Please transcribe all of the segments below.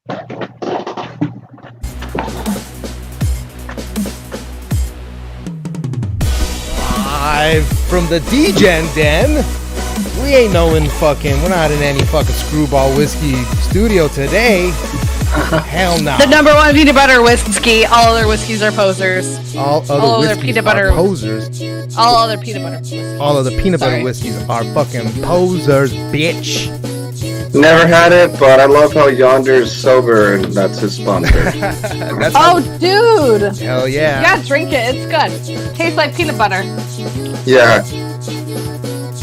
Live from the D-Gen Den. We ain't knowing we're not in any fucking Screwball Whiskey studio today. Hell no. The number one peanut butter whiskey. All other whiskeys are posers. All other whiskeys peanut are butter posers. All other peanut butter whiskeys. All of the peanut butter whiskeys are fucking posers, bitch. Never had it, but I love how Yonder's sober and that's his sponsor. Dude! Hell yeah. You gotta drink it. It's good. Tastes like peanut butter. Yeah.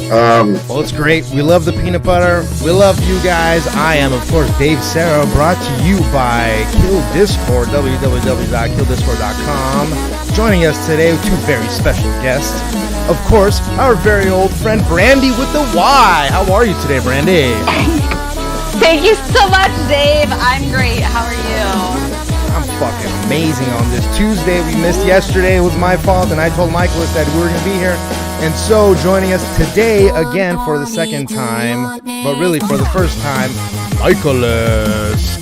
Well, it's great. We love the peanut butter. We love you guys. I am, of course, Dave Serra, brought to you by Kill Discord, www.killdiscord.com. Joining us today with two very special guests. Of course, our very old friend Brandy with the Y. How are you today, Brandy? Thank you so much, Dave. I'm great. How are you? I'm fucking amazing on this Tuesday. We missed yesterday. It was my fault, and I told Michaelis that we were going to be here. And so, joining us today again for the second time, but really for the first time, Michaelis.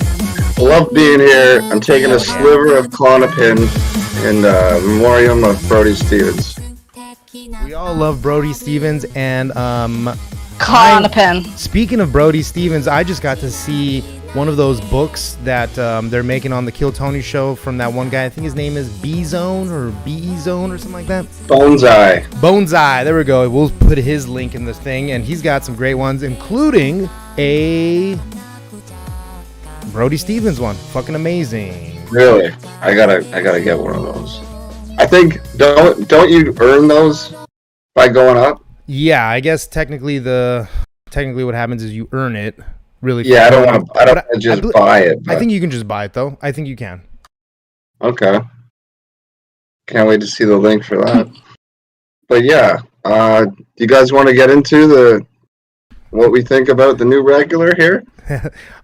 Love being here. I'm taking a sliver of Clonopin in memoriam of Brody Stevens. We all love Brody Stevens, and Clonopin. Speaking of Brody Stevens, I just got to see one of those books that they're making on the Kill Tony show from that one guy. I think his name is B-Zone or B-Zone or something like that. Boneseye. There we go. We'll put his link in this thing, and he's got some great ones, including a Brody Stevens one. Fucking amazing. Really? I gotta get one of those. I think don't you earn those by going up? Yeah, I guess technically what happens is you earn it. Really? Yeah, I don't want to just buy it. But I think you can just buy it though. I think you can. Okay. Can't wait to see the link for that. But yeah, do you guys want to get into what we think about the new regular here?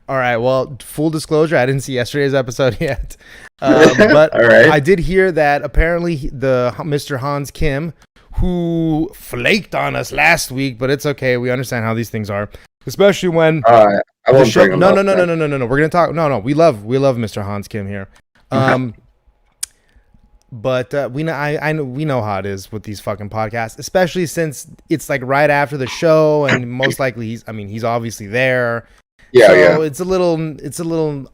All right. Well, full disclosure, I didn't see yesterday's episode yet, but all right. I did hear that apparently the Mr. Hans Kim, who flaked on us last week, but it's okay. We understand how these things are. Especially when I won't bring him no. up. We're gonna talk. No. We love Mr. Hans Kim here. But we know how it is with these fucking podcasts, especially since it's like right after the show, and most likely he's obviously there. Yeah, so yeah. It's a little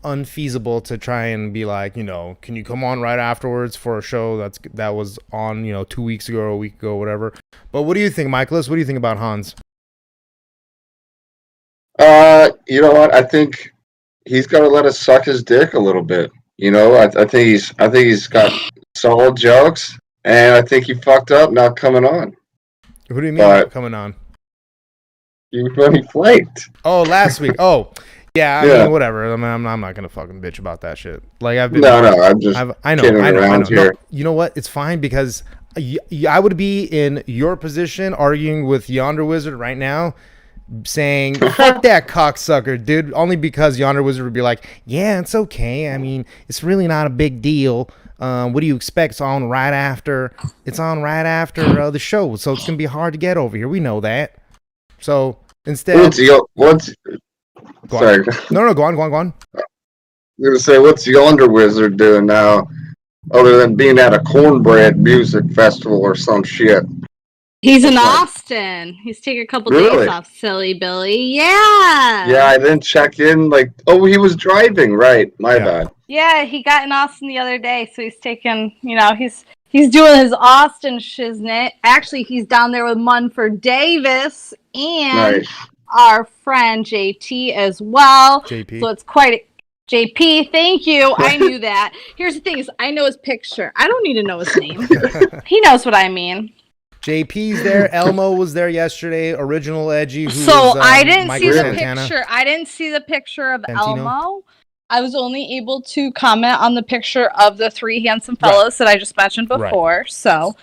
unfeasible to try and be like, can you come on right afterwards for a show that was on 2 weeks ago or a week ago, whatever. But what do you think, Michaelis? What do you think about Hans? You know what? I think he's got to let us suck his dick a little bit. I think he's got solid jokes, and I think he fucked up not coming on. What do you mean coming on? He flaked. Oh, last week. Oh, yeah. I mean, whatever. I'm not gonna fucking bitch about that shit. Like I've been. No. I'm just. I know. Here. No, you know what? It's fine because I would be in your position arguing with Yonder Wizard right now, saying fuck that cocksucker, dude. Only because Yonder Wizard would be like, yeah, it's okay. I mean, it's really not a big deal. What do you expect? It's on right after the show, so it's gonna be hard to get over here. We know that. So instead, sorry. No, go on. I'm gonna say, what's Yonder Wizard doing now, other than being at a cornbread music festival or some shit? He's in Austin. He's taking a couple days off, silly Billy. Yeah. Yeah, I didn't check in. He was driving, right? My bad. Yeah, he got in Austin the other day, so he's taking, he's doing his Austin shiznit. Actually, he's down there with Munford Davis and our friend JT as well. JP. So it's quite JP, thank you. I knew that. Here's the thing is I know his picture. I don't need to know his name. He knows what I mean. JP's there. Elmo was there yesterday. Original Edgy. I didn't see the Santana. picture. I didn't see the picture of Santino. Elmo. I was only able to comment on the picture of the three handsome fellows that I just mentioned before. Right. So,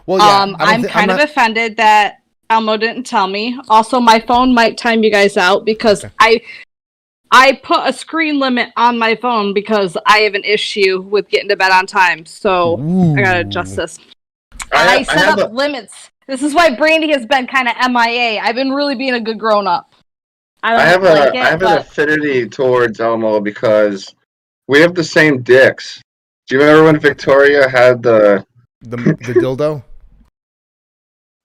well, yeah, I'm kind of offended that Elmo didn't tell me. Also, my phone might time you guys out because I put a screen limit on my phone because I have an issue with getting to bed on time. So I gotta adjust this. I set up limits. This is why Brandy has been kind of MIA. I've been really being a good grown up. I I don't have like it, I have an but affinity towards Elmo because we have the same dicks. Do you remember when Victoria had the dildo?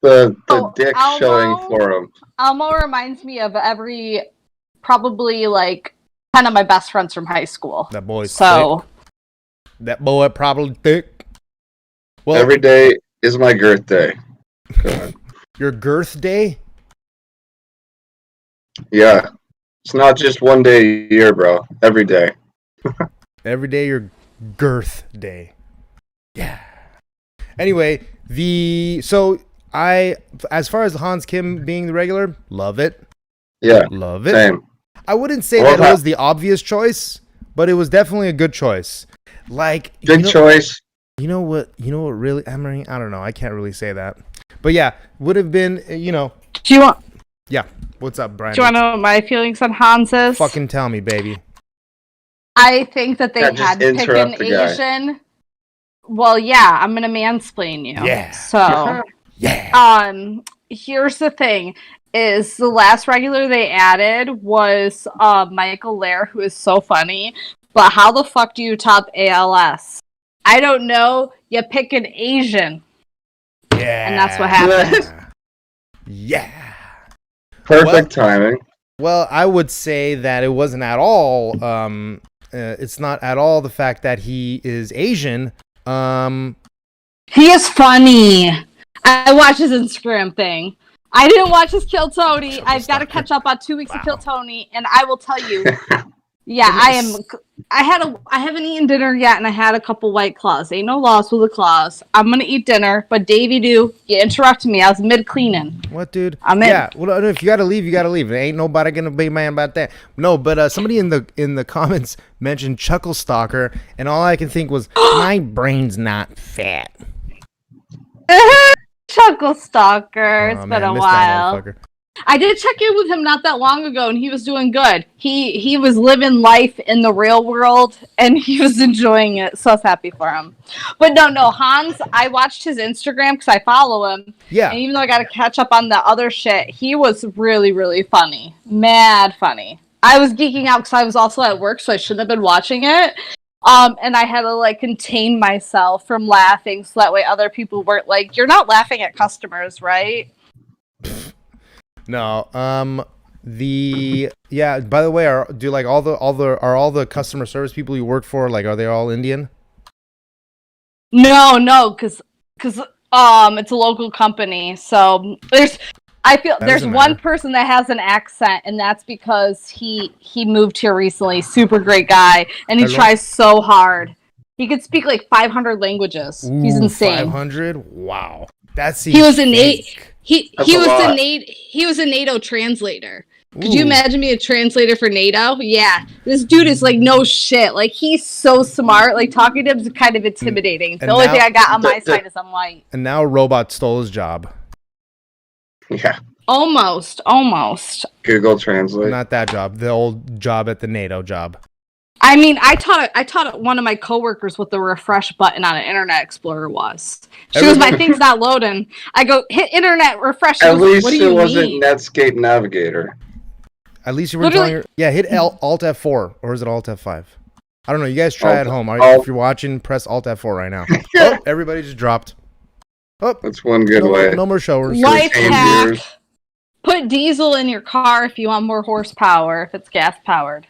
dick Elmo, showing for him? Elmo reminds me of probably like 10 of my best friends from high school. That boy's so thick. That boy probably thick. Well, Every day is my girth day. God. Your girth day? Yeah. It's not just one day a year, bro. Every day. Every day your girth day. Yeah. Anyway, as far as Hans Kim being the regular, love it. Yeah. Love it. Same. I wouldn't say that it was the obvious choice, but it was definitely a good choice. Like good choice. You know what really I don't know. I can't really say that. But yeah, would have been, do you want Yeah. What's up, Brian? Do you want to know what my feelings on Hans is? Fucking tell me, baby. I think that they had to pick an guy. Asian. Well, yeah, I'm gonna mansplain you. Yeah. So, yeah. Here's the thing: is the last regular they added was Michael Lair, who is so funny. But how the fuck do you top ALS? I don't know. You pick an Asian. Yeah. And that's what happened. Yeah. Perfect timing. Well, I would say that it wasn't at all. It's not at all the fact that he is Asian. He is funny. I watch his Instagram thing. I didn't watch his Kill Tony. I've got to catch up on 2 weeks of Kill Tony, and I will tell you. Yeah, I haven't eaten dinner yet, and I had a couple White Claws. Ain't no loss with the claws. I'm gonna eat dinner, but Davey, you interrupted me. I was mid cleaning. What, dude? I'm in. Yeah. Well, if you gotta leave, you gotta leave. Ain't nobody gonna be mad about that. No, but somebody in the comments mentioned Chuckle Stalker, and all I can think was my brain's not fat. Chuckle Stalker. It's been a while. I did check in with him not that long ago, and he was doing good. He was living life in the real world, and he was enjoying it. So I was happy for him. But no, Hans, I watched his Instagram because I follow him. Yeah. And even though I got to catch up on the other shit, he was really, really funny. Mad funny. I was geeking out because I was also at work, so I shouldn't have been watching it. And I had to contain myself from laughing so that way other people weren't like, "You're not laughing at customers, right?" No. By the way, are all the customer service people you work for, are they all Indian? No, because it's a local company. So there's one person that has an accent, and that's because he moved here recently. Super great guy, and he tries so hard. He could speak 500 languages. Ooh, He's insane. 500? Wow. He was a NATO translator. Could you imagine being a translator for NATO? Yeah. This dude is no shit. He's so smart. Talking to him is kind of intimidating. The only thing I got on my side is I'm white. And now a robot stole his job. Yeah. Almost. Google Translate. Not that job. The old job at the NATO job. I mean, I taught one of my coworkers what the refresh button on an Internet Explorer was. She goes, "My thing's not loading." I go, "Hit Internet refresh." At least it wasn't Netscape Navigator. At least you were telling her, hit Alt F4, or is it Alt F5? I don't know. You guys try at home. If you're watching, press Alt F4 right now. Oh, everybody just dropped. Oh, that's one good way. No more showers. Life hack. Put diesel in your car if you want more horsepower, if it's gas powered.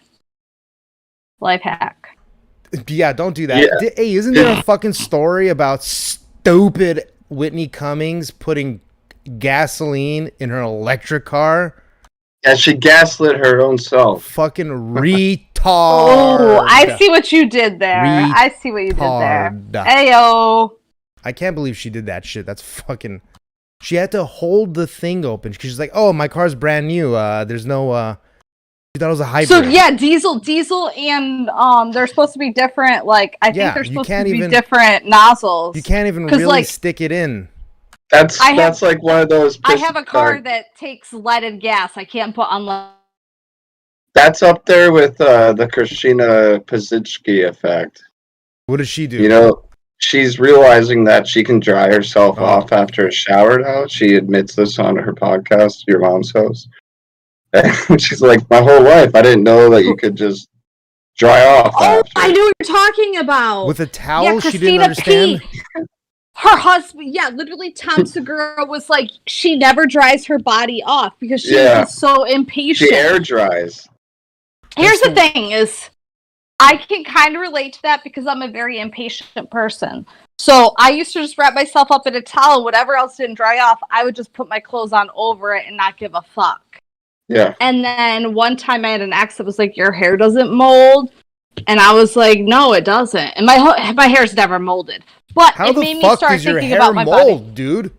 Life hack. Yeah, don't do that. Yeah. Hey, isn't there a fucking story about stupid Whitney Cummings putting gasoline in her electric car? Yeah, she gaslit her own self. Fucking retard. Oh, I see what you did there. Ayo. I can't believe she did that shit. That's fucking... She had to hold the thing open because she's like, "Oh, my car's brand new. There's no... She thought it was a hybrid." So yeah, diesel, and they're supposed to be different. I think they're supposed to be different nozzles. You can't even really stick it in. That's one of those. I have a car that takes leaded gas. I can't put unleaded. That's up there with the Christina Pazitsky effect. What does she do? She's realizing that she can dry herself off after a shower now. She admits this on her podcast, Your Mom's House. And she's like, my whole life, I didn't know that you could just dry off Oh, after. I know what you're talking about. With a towel, Yeah, she didn't Christina understand. P. Her husband, yeah, literally Tom Segura was like, she never dries her body off because she's Yeah. just so impatient. She air dries. Here's the thing is, I can kind of relate to that because I'm a very impatient person. So I used to just wrap myself up in a towel, whatever else didn't dry off, I would just put my clothes on over it and not give a fuck. Yeah. And then one time I had an ex that was like, your hair doesn't mold. And I was like, no, it doesn't. And my hair's never molded. But How it the made me fuck start does your thinking hair about my mold, body. dude?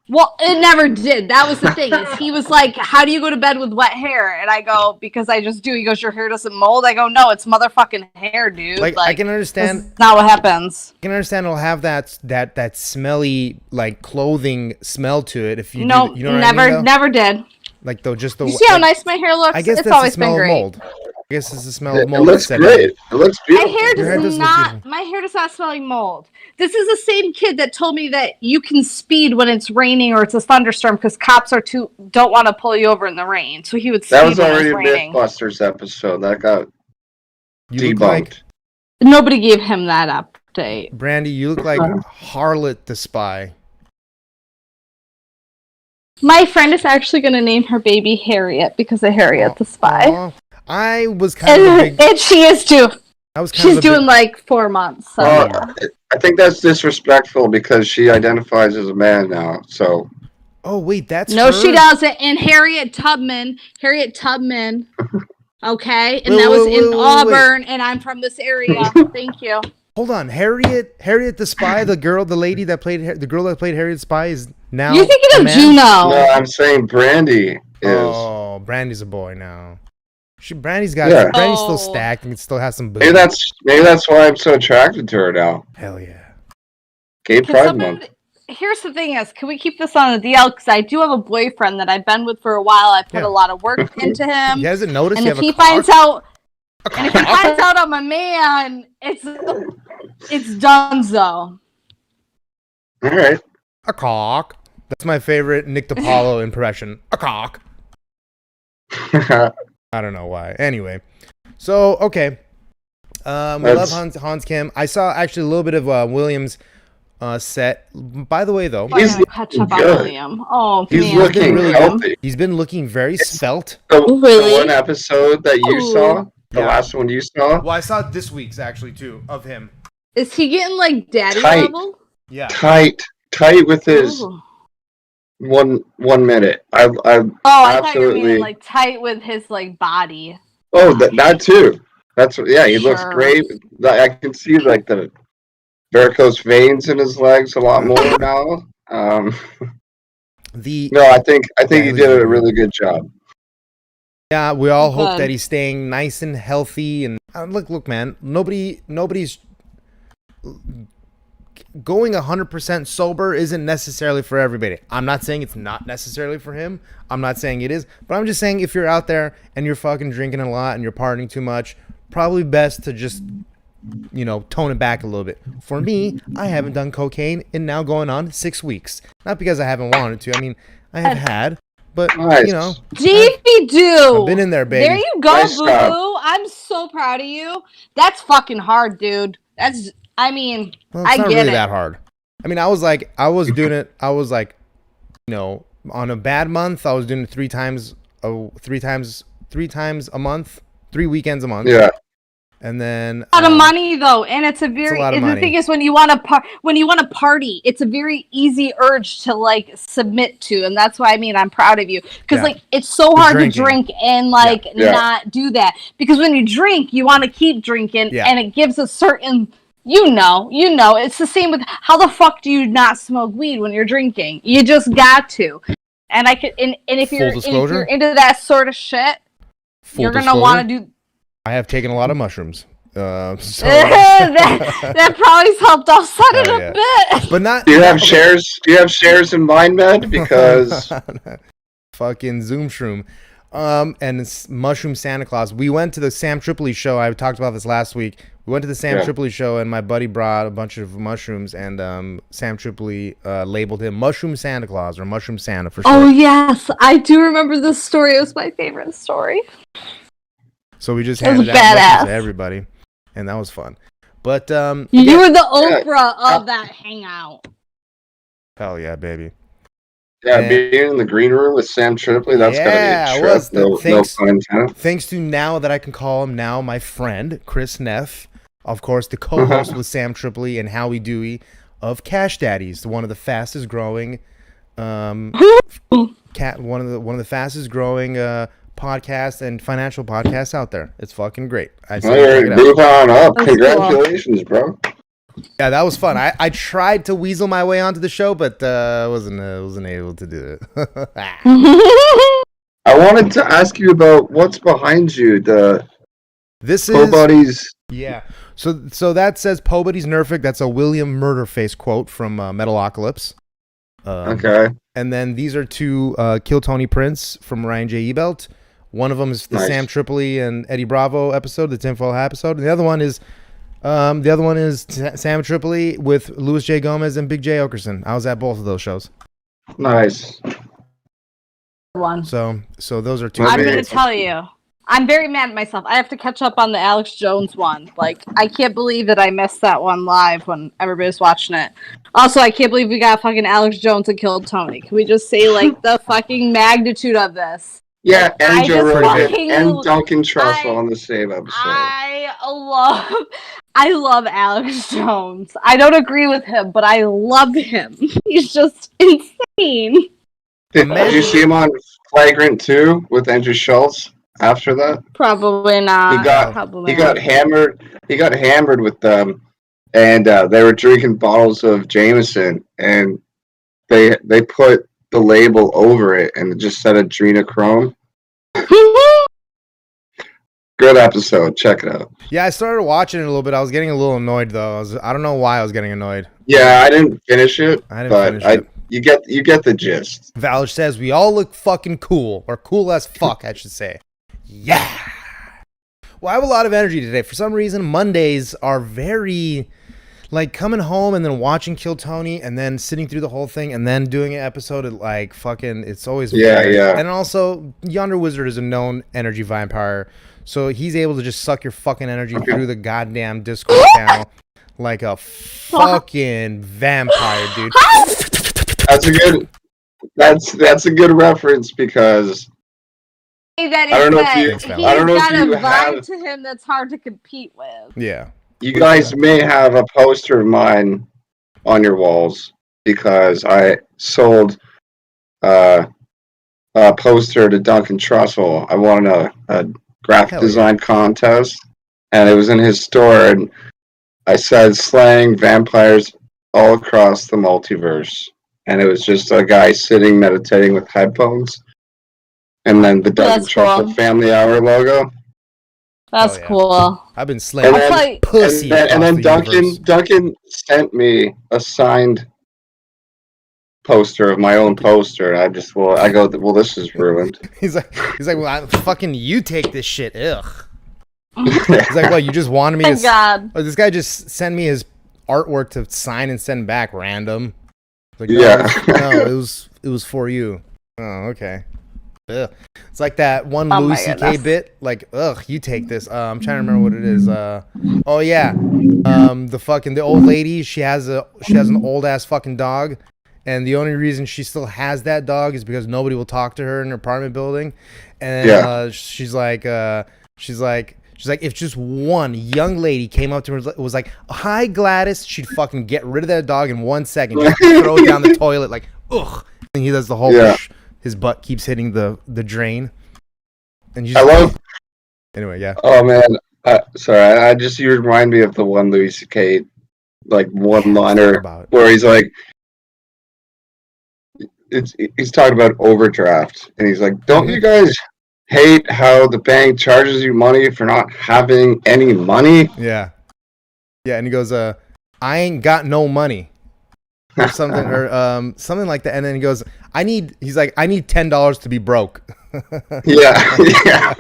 Well, it never did. That was the thing. Is he was like, how do you go to bed with wet hair? And I go, because I just do. He goes, your hair doesn't mold? I go, no, it's motherfucking hair, dude. Like, I can understand. That's not what happens. I can understand it'll have that smelly like clothing smell to it if you No, do, you know what never, I mean, though? never did. Like though, just the You see how like, nice my hair looks? I guess It's that's the always smell been of great. mold. I guess it's the smell It of mold. looks that said great. It looks My beautiful. hair Your hair does does look not. beautiful. My hair does not smell like mold. This is the same kid that told me that you can speed when it's raining or it's a thunderstorm because cops don't want to pull you over in the rain. So he would speed That was when already it a was raining. Mythbusters episode. That got You look debunked. like Nobody gave him that update. Brandy. You look like Harlot the Spy. My friend is actually going to name her baby Harriet because of Harriet the Spy. Aw. I was kind of a big. And she is too. I was kind She's of a big, doing like 4 months. So. Well, I think that's disrespectful because she identifies as a man now. So Oh wait, that's No, her? she doesn't. And Harriet Tubman. Okay, and Wait, that was wait, in wait, wait. Auburn, and I'm from this area. Thank you. Hold on, Harriet the Spy, the girl that played Harriet the Spy is now. You're thinking a of man? Juno. no, I'm saying Brandy is. Oh, Brandy's a boy now. Brandy's still Oh. stacked and still has some Maybe boobs. that's why I'm so attracted to her now. Hell yeah. Gay Can Pride somebody- Month. Here's the thing is, can we keep this on the DL? Because I do have a boyfriend that I've been with for a while. I put Yeah. a lot of work into him. You hasn't noticed And you if have he a cock? finds out, A and if he cock? finds out I'm a man, it's donezo. All right. A cock. That's my favorite Nick DiPaolo impression. A cock. I don't know why. Anyway, so okay, we love Hans Kim. I saw actually a little bit of Williams' set. By the way, though, He's I'm gonna catch up on good. William. Oh He's man, looking really healthy. he's been looking very svelte. The Really? one episode that you Ooh. saw, the Yeah. last one you saw, Well, I saw this week's actually too of him. is he getting like daddy Tight. level? Yeah, tight with his Ooh. 1 minute. Oh, I thought you were absolutely- meaning like tight with his like body. that too. That's yeah. He looks Sure. great. I can see like the varicose veins in his legs a lot more now. the No, I think Yeah, he he was did really a really good job. yeah. We all hope Good. that he's staying nice and healthy. And look, man. Nobody's going 100% sober isn't necessarily for everybody. I'm not saying it's not necessarily for him. I'm not saying it is, but I'm just saying if you're out there and you're fucking drinking a lot and you're partying too much, probably best to just, tone it back a little bit. For me, I haven't done cocaine in now going on 6 weeks. Not because I haven't wanted to. I mean, I have had, but Nice. Davey do. I've been in there, baby. There you go, Nice boo job. boo. I'm so proud of you. That's fucking hard, dude. I mean, Well, it's I not get really it. that hard. I mean, I was doing it. I was like, on a bad month, I was doing it three times a month, 3 weekends a month. Yeah. And then A lot of money though, and it's a very. lot of the money. thing is, when you want to party, it's a very easy urge to like submit to, and that's why I'm proud of you because Yeah. like it's so hard drinking. to drink and like Yeah. not do that because when you drink, you want to keep drinking, Yeah. and it gives a certain. It's the same with how the fuck do you not smoke weed when you're drinking? You just got to, and I could, and if Full you're disclosure? into that sort of shit, full you're gonna disclosure, want to do. I have taken a lot of mushrooms. So, that probably helped offset it Oh, a yeah. bit. but not. Do you have shares? Do you have shares in MindMed? Because fucking Zoom Shroom. And it's Mushroom Santa Claus. We went to the Sam Tripoli show. I talked about this last week. We went to the Sam Yeah. Tripoli show, and my buddy brought a bunch of mushrooms, and Sam Tripoli labeled him Mushroom Santa Claus or Mushroom Santa for sure. Oh yes, I do remember this story. It was my favorite story. So we just It was handed out mushrooms badass. to everybody, and that was fun. But You were the Oprah of that hangout. hell yeah, baby. Yeah, And- being in the green room with Sam Tripoli, that's Yeah, gotta it be a was. trip. No Thanks- pun intended. Thanks to now that I can call him now my friend, Chris Neff, of course, the co-host with Sam Tripoli and Howie Dewey of Cash Daddies, one of the fastest growing one of the fastest growing podcasts and financial podcasts out there. It's fucking great. I say All check right, it out. move on up. That's Congratulations, bro. Yeah, that was fun. I tried to weasel my way onto the show, but wasn't able to do it. I wanted to ask you about what's behind you. The This Po is Buddies. yeah. So that says Po Buddies Nerfic. That's a William Murderface quote from Metalocalypse. Okay. And then these are two Kill Tony Prince from Ryan J. Ebelt. One of them is the Nice. Sam Tripoli and Eddie Bravo episode, the Tinfoil Hat episode. And the other one is Sam Tripoli with Louis J. Gomez and Big J. Okerson. I was at both of those shows. Nice. One. So those are two. I'm I'm Maybe. gonna tell you. I'm very mad at myself. I have to catch up on the Alex Jones one. Like, I can't believe that I missed that one live when everybody was watching it. Also, I can't believe we got fucking Alex Jones and killed Tony. Can we just say, like, the fucking magnitude of this? Yeah, and I Joe just Rogan fucking- and Duncan Trussell I- on the same episode. I love Alex Jones. I don't agree with him, but I love him. He's just insane. Did you see him on Flagrant 2 with Andrew Schultz after that? Probably not. He got- Probably He got hammered. He got hammered with them, and they were drinking bottles of Jameson, and they put the label over it, and it just said adrenochrome. not. Good episode. Check it out. Yeah, I started watching it a little bit. I was getting a little annoyed though. I don't know why I was getting annoyed. Yeah, I didn't finish it, I didn't but finish it. you get the gist. Valage says we all look fucking cool, or cool as fuck, I should say. Yeah. Well, I have a lot of energy today. For some reason, Mondays are very like coming home and then watching Kill Tony and then sitting through the whole thing and then doing an episode of like fucking. It's always Yeah, weird. yeah. And also, Yonder Wizard is a known energy vampire, so he's able to just suck your fucking energy through the goddamn Discord channel like a fucking vampire, dude. That's a good reference because Hey, that I don't know if is you- that Thanks, he's Val. I don't know if got you a vibe have- to him that's hard to compete with. Yeah. you guys may have a poster of mine on your walls because I sold a poster to Duncan Trussell. I won a graphic Hell yeah. design contest, and it was in his store, and I said slaying vampires all across the multiverse, and it was just a guy sitting meditating with headphones, and then the Duncan That's Trussell cool. Family Hour logo. That's Oh, yeah. cool. I've been slaying And I'll then- tell you, pussy. And then across the universe. Duncan sent me a signed poster of my own poster. And I go, well, this is ruined. He's like, well, fucking you take this shit. Ugh. He's like, well, you just wanted me thank to. God. Oh, this guy just sent me his artwork to sign and send back random. Like, Yeah. no, it was for you. Oh, okay. Ugh. It's like that one Oh Louis my C.K. goodness. bit. Like, ugh, you take this. I'm trying to remember what it is. Oh yeah, the old lady. She has an old ass fucking dog, and the only reason she still has that dog is because nobody will talk to her in her apartment building. And Yeah. she's like, if just one young lady came up to her and was like, "Hi, Gladys," she'd fucking get rid of that dog in 1 second. Just throw it down the toilet like, ugh. And he does the whole. Yeah. His butt keeps hitting the drain. And you I love. Anyway, yeah. Oh man, sorry. You remind me of the one Louis C.K. like one liner About it. where he's like, he's talking about overdraft, and he's like, "Don't you guys hate how the bank charges you money for not having any money?" Yeah. Yeah, and he goes, I ain't got no money. Or something like that. And then he goes, I need $10 to be broke. Yeah, yeah.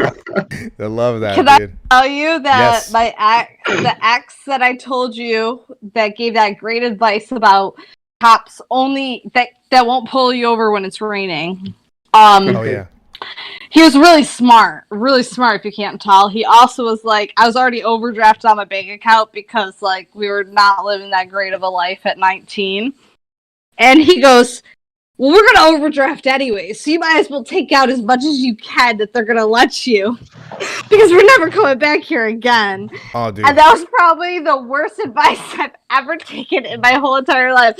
I love that, Can dude. I tell you that Yes. the ex that I told you that gave that great advice about cops only that won't pull you over when it's raining. Oh yeah. He was really smart if you can't tell. He also was like, I was already overdrafted on my bank account because like we were not living that great of a life at 19. And he goes, well, we're going to overdraft anyway, so you might as well take out as much as you can that they're going to let you. Because we're never coming back here again. Oh, dude. And that was probably the worst advice I've ever taken in my whole entire life.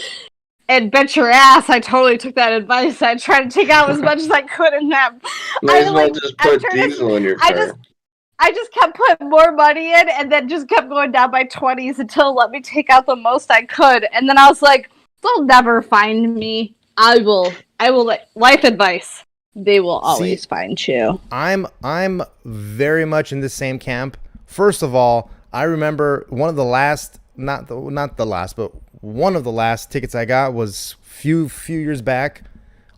And bet your ass, I totally took that advice. I tried to take out as much as I could in that. Might as well like, just put diesel in your car. I just kept putting more money in and then just kept going down by 20s until it let me take out the most I could. And then I was like, they'll never find me. I will life advice. They will always find you. I'm very much in the same camp. First of all, I remember one of the last, not the last, but one of the last tickets I got was few years back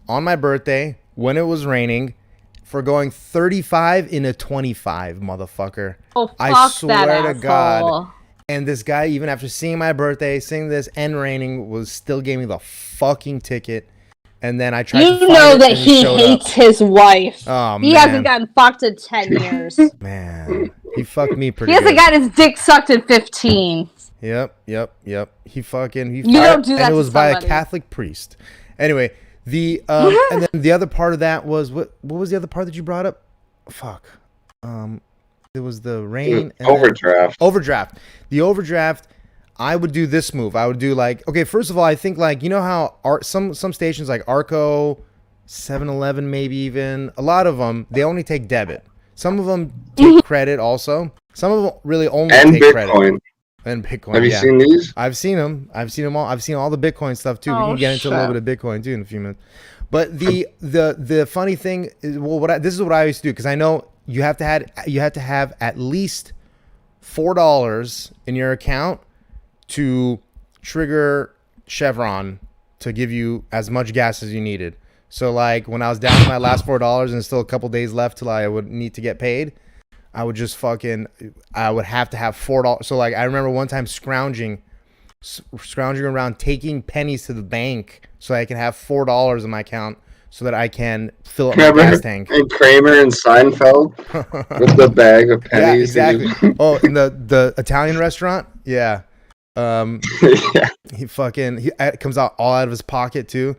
on my birthday when it was raining for going 35 in a 25, motherfucker. Oh, fuck I swear that to asshole. God. And this guy, even after seeing my birthday, seeing this and raining, was still gave me the fucking ticket. And then I tried to find know it that and he showed hates up. his wife. Oh, He man. hasn't gotten fucked in 10 years. Man, he fucked me pretty He hasn't good. got his dick sucked in 15. Yep. He You don't do that and it to was by a somebody. Catholic priest. Anyway, the and then the other part of that was what was the other part that you brought up? Fuck. It was the rain and Overdraft. Overdraft. The overdraft, I would do this move. I would do like, okay, first of all, I think like, you know how some stations like Arco, 7-Eleven, maybe even, a lot of them, they only take debit. Some of them take credit also. Some of them really only And take credit. Bitcoin. And Bitcoin. Have you yeah. seen these? I've seen them. I've seen them all. I've seen all the Bitcoin stuff too. We Oh, can get into a little shit. bit of Bitcoin too in a few minutes. But the funny thing is, well, this is what I used to do because I know you have to have at least $4 in your account to trigger Chevron to give you as much gas as you needed. So like when I was down to my last $4 and still a couple days left till I would need to get paid, I would just I would have to have $4. So like I remember one time scrounging around, taking pennies to the bank so I can have $4 in my account so that I can fill up my Remember gas tank. and Kramer and Seinfeld with the bag of Yeah, pennies? exactly. Oh, in the Italian restaurant? Yeah. Yeah. He it comes out all out of his pocket too.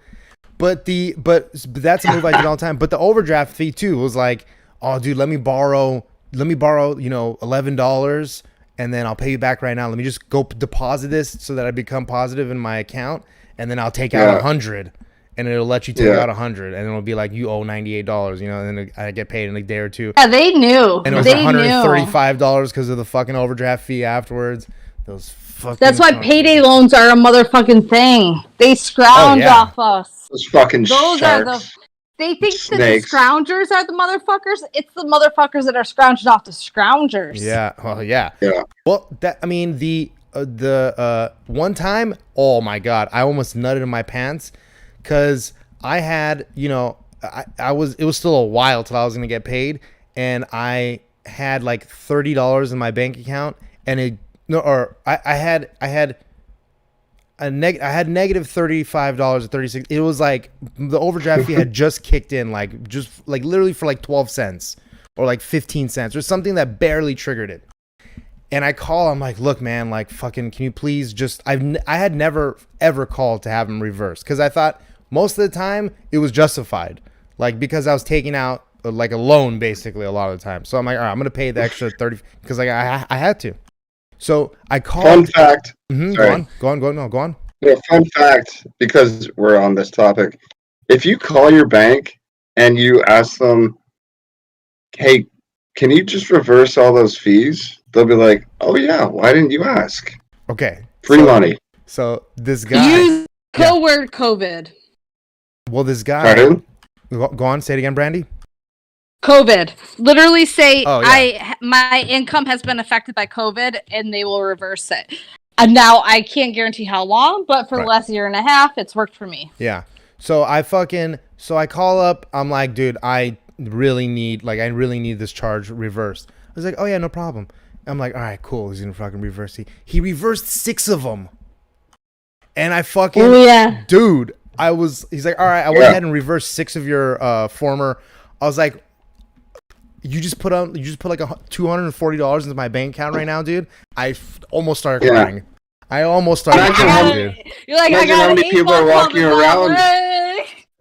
But that's a move I did all the time. But the overdraft fee too was like, oh dude, let me borrow, $11 and then I'll pay you back right now. Let me just go deposit this so that I become positive in my account and then I'll take out 100 and it'll let you take out 100 and it'll be like you owe $98, and then I get paid in a day or two. Yeah, they knew. And it was they $135 because of the fucking overdraft fee afterwards. Those fucking That's why payday loans are a motherfucking thing. They scrounge off us. Those fucking Those sharks. are they think that the Snakes. scroungers are the motherfuckers. It's the motherfuckers that are scrounging off the scroungers. Yeah. Well, yeah. Yeah. Well, the one time, oh my God, I almost nutted in my pants because I had, it was still a while till I was gonna get paid, and I had like $30 in my bank account, and I had negative $35.36. It was like the overdraft fee had just kicked in, just literally for like 12 cents or like 15 cents or something that barely triggered it. And I call, I'm like, look, man, like fucking, can you please just, I had never ever called to have him reversed because I thought most of the time it was justified, like because I was taking out like a loan basically a lot of the time. So I'm like, all right, I'm gonna pay the extra 30 because like I had to. So I called. Fun fact. Go on. Yeah, fun fact, because we're on this topic. If you call your bank and you ask them, hey, can you just reverse all those fees? They'll be like, oh yeah, why didn't you ask? Okay. Free money. So this guy. Use code word COVID. Well, this guy. Pardon? Go on. Say it again, Brandy. COVID. Literally say, Oh, yeah. my income has been affected by COVID, and they will reverse it. And now I can't guarantee how long, but for the last year and a half, it's worked for me. Yeah. So I call up. I'm like, dude, I really need this charge reversed. I was like, oh yeah, no problem. I'm like, all right, cool. He's gonna fucking reverse it. He reversed 6 of them, and I fucking dude. He's like, all right, I went ahead and reversed 6 of your former. I was like, you just put like $240 into my bank account right now, dude. I almost started crying. I almost started crying, dude. You're like, imagine how many people are walking around.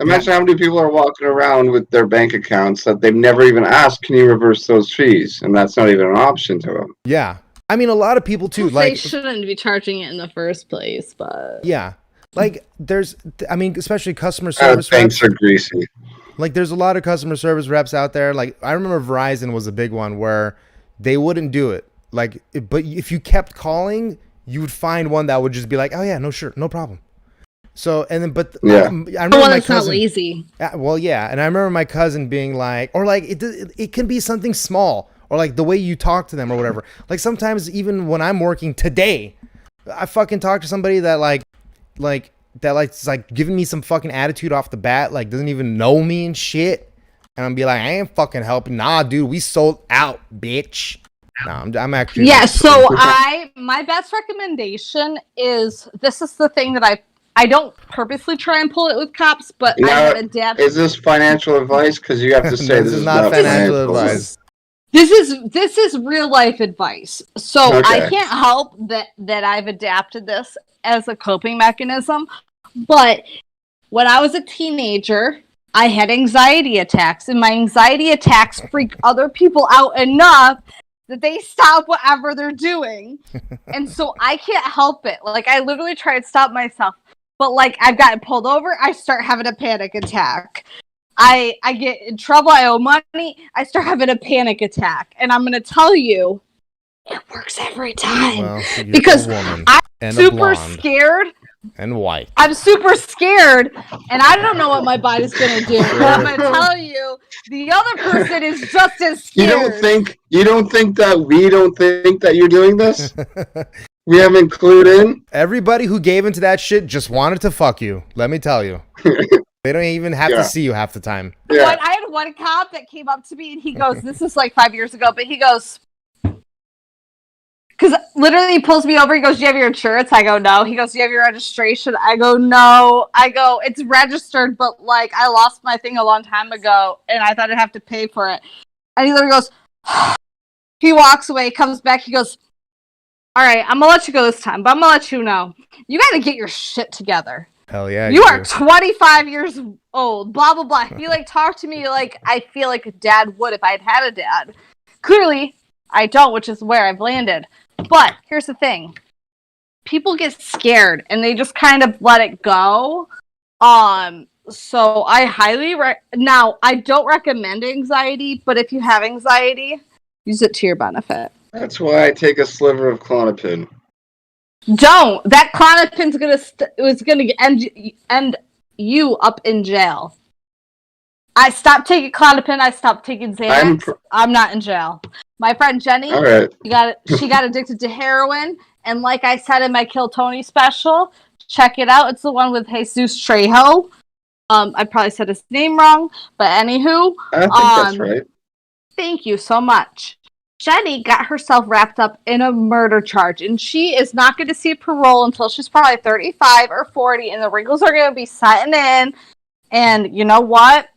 Imagine how many people are walking around with their bank accounts that they've never even asked, can you reverse those fees? And that's not even an option to them. Yeah. I mean, a lot of people too. They shouldn't be charging it in the first place, but yeah. Like especially customer service banks are greasy. Like there's a lot of customer service reps out there. Like I remember Verizon was a big one where they wouldn't do it. Like, but if you kept calling, you would find one that would just be like, oh yeah, no, sure, no problem. So, and then, but I remember my cousin. Not lazy. Well, yeah, and I remember my cousin being like, or like it can be something small, or like the way you talk to them or whatever. Like sometimes even when I'm working today, I fucking talk to somebody that is like giving me some fucking attitude off the bat, like doesn't even know me and shit, and I'm be like, I ain't fucking helping. Nah, dude, we sold out, bitch. No, I'm actually So my best recommendation is this is the thing that I don't purposely try and pull it with cops, but I have adapted. Is this financial advice? Because you have to say this is not financial advice. This is real life advice. So I can't help that I've adapted this as a coping mechanism. But when I was a teenager, I had anxiety attacks, and my anxiety attacks freak other people out enough that they stop whatever they're doing. And so I can't help it. Like, I literally try to stop myself. But, like, I've gotten pulled over, I start having a panic attack. I get in trouble, I owe money, I start having a panic attack. And I'm going to tell you, it works every time. Well, because I'm super scared. And white. I'm super scared, and I don't know what my body's going to do. But I'm going to tell you, the other person is just as scared. You don't think that we don't think that you're doing this? We haven't clued in? Everybody who gave into that shit just wanted to fuck you. Let me tell you. They don't even have to see you half the time. Yeah. I had one cop that came up to me, and he goes, this is like 5 years ago, but he goes, because literally he pulls me over, he goes, do you have your insurance? I go, no. He goes, do you have your registration? I go, no. I go, it's registered, but like I lost my thing a long time ago, and I thought I'd have to pay for it. And he literally goes, he walks away, comes back, he goes, all right, I'm going to let you go this time, but I'm going to let you know, you got to get your shit together. Hell yeah. You are 25 years old, blah, blah, blah. He like talked to me like I feel like a dad would if I had a dad. Clearly, I don't, which is where I've landed. But here's the thing. People get scared and they just kind of let it go. So I highly now I don't recommend anxiety, but if you have anxiety, use it to your benefit. That's why I take a sliver of Klonopin. Don't. That Klonopin's gonna end you up in jail. I stopped taking Klonopin. I stopped taking Xanax. I'm not in jail. My friend Jenny, she got addicted to heroin, and like I said in my Kill Tony special, check it out. It's the one with Jesus Trejo. I probably said his name wrong, but anywho, I think that's right. Thank you so much. Jenny got herself wrapped up in a murder charge, and she is not going to see parole until she's probably 35 or 40, and the wrinkles are going to be setting in. And you know what?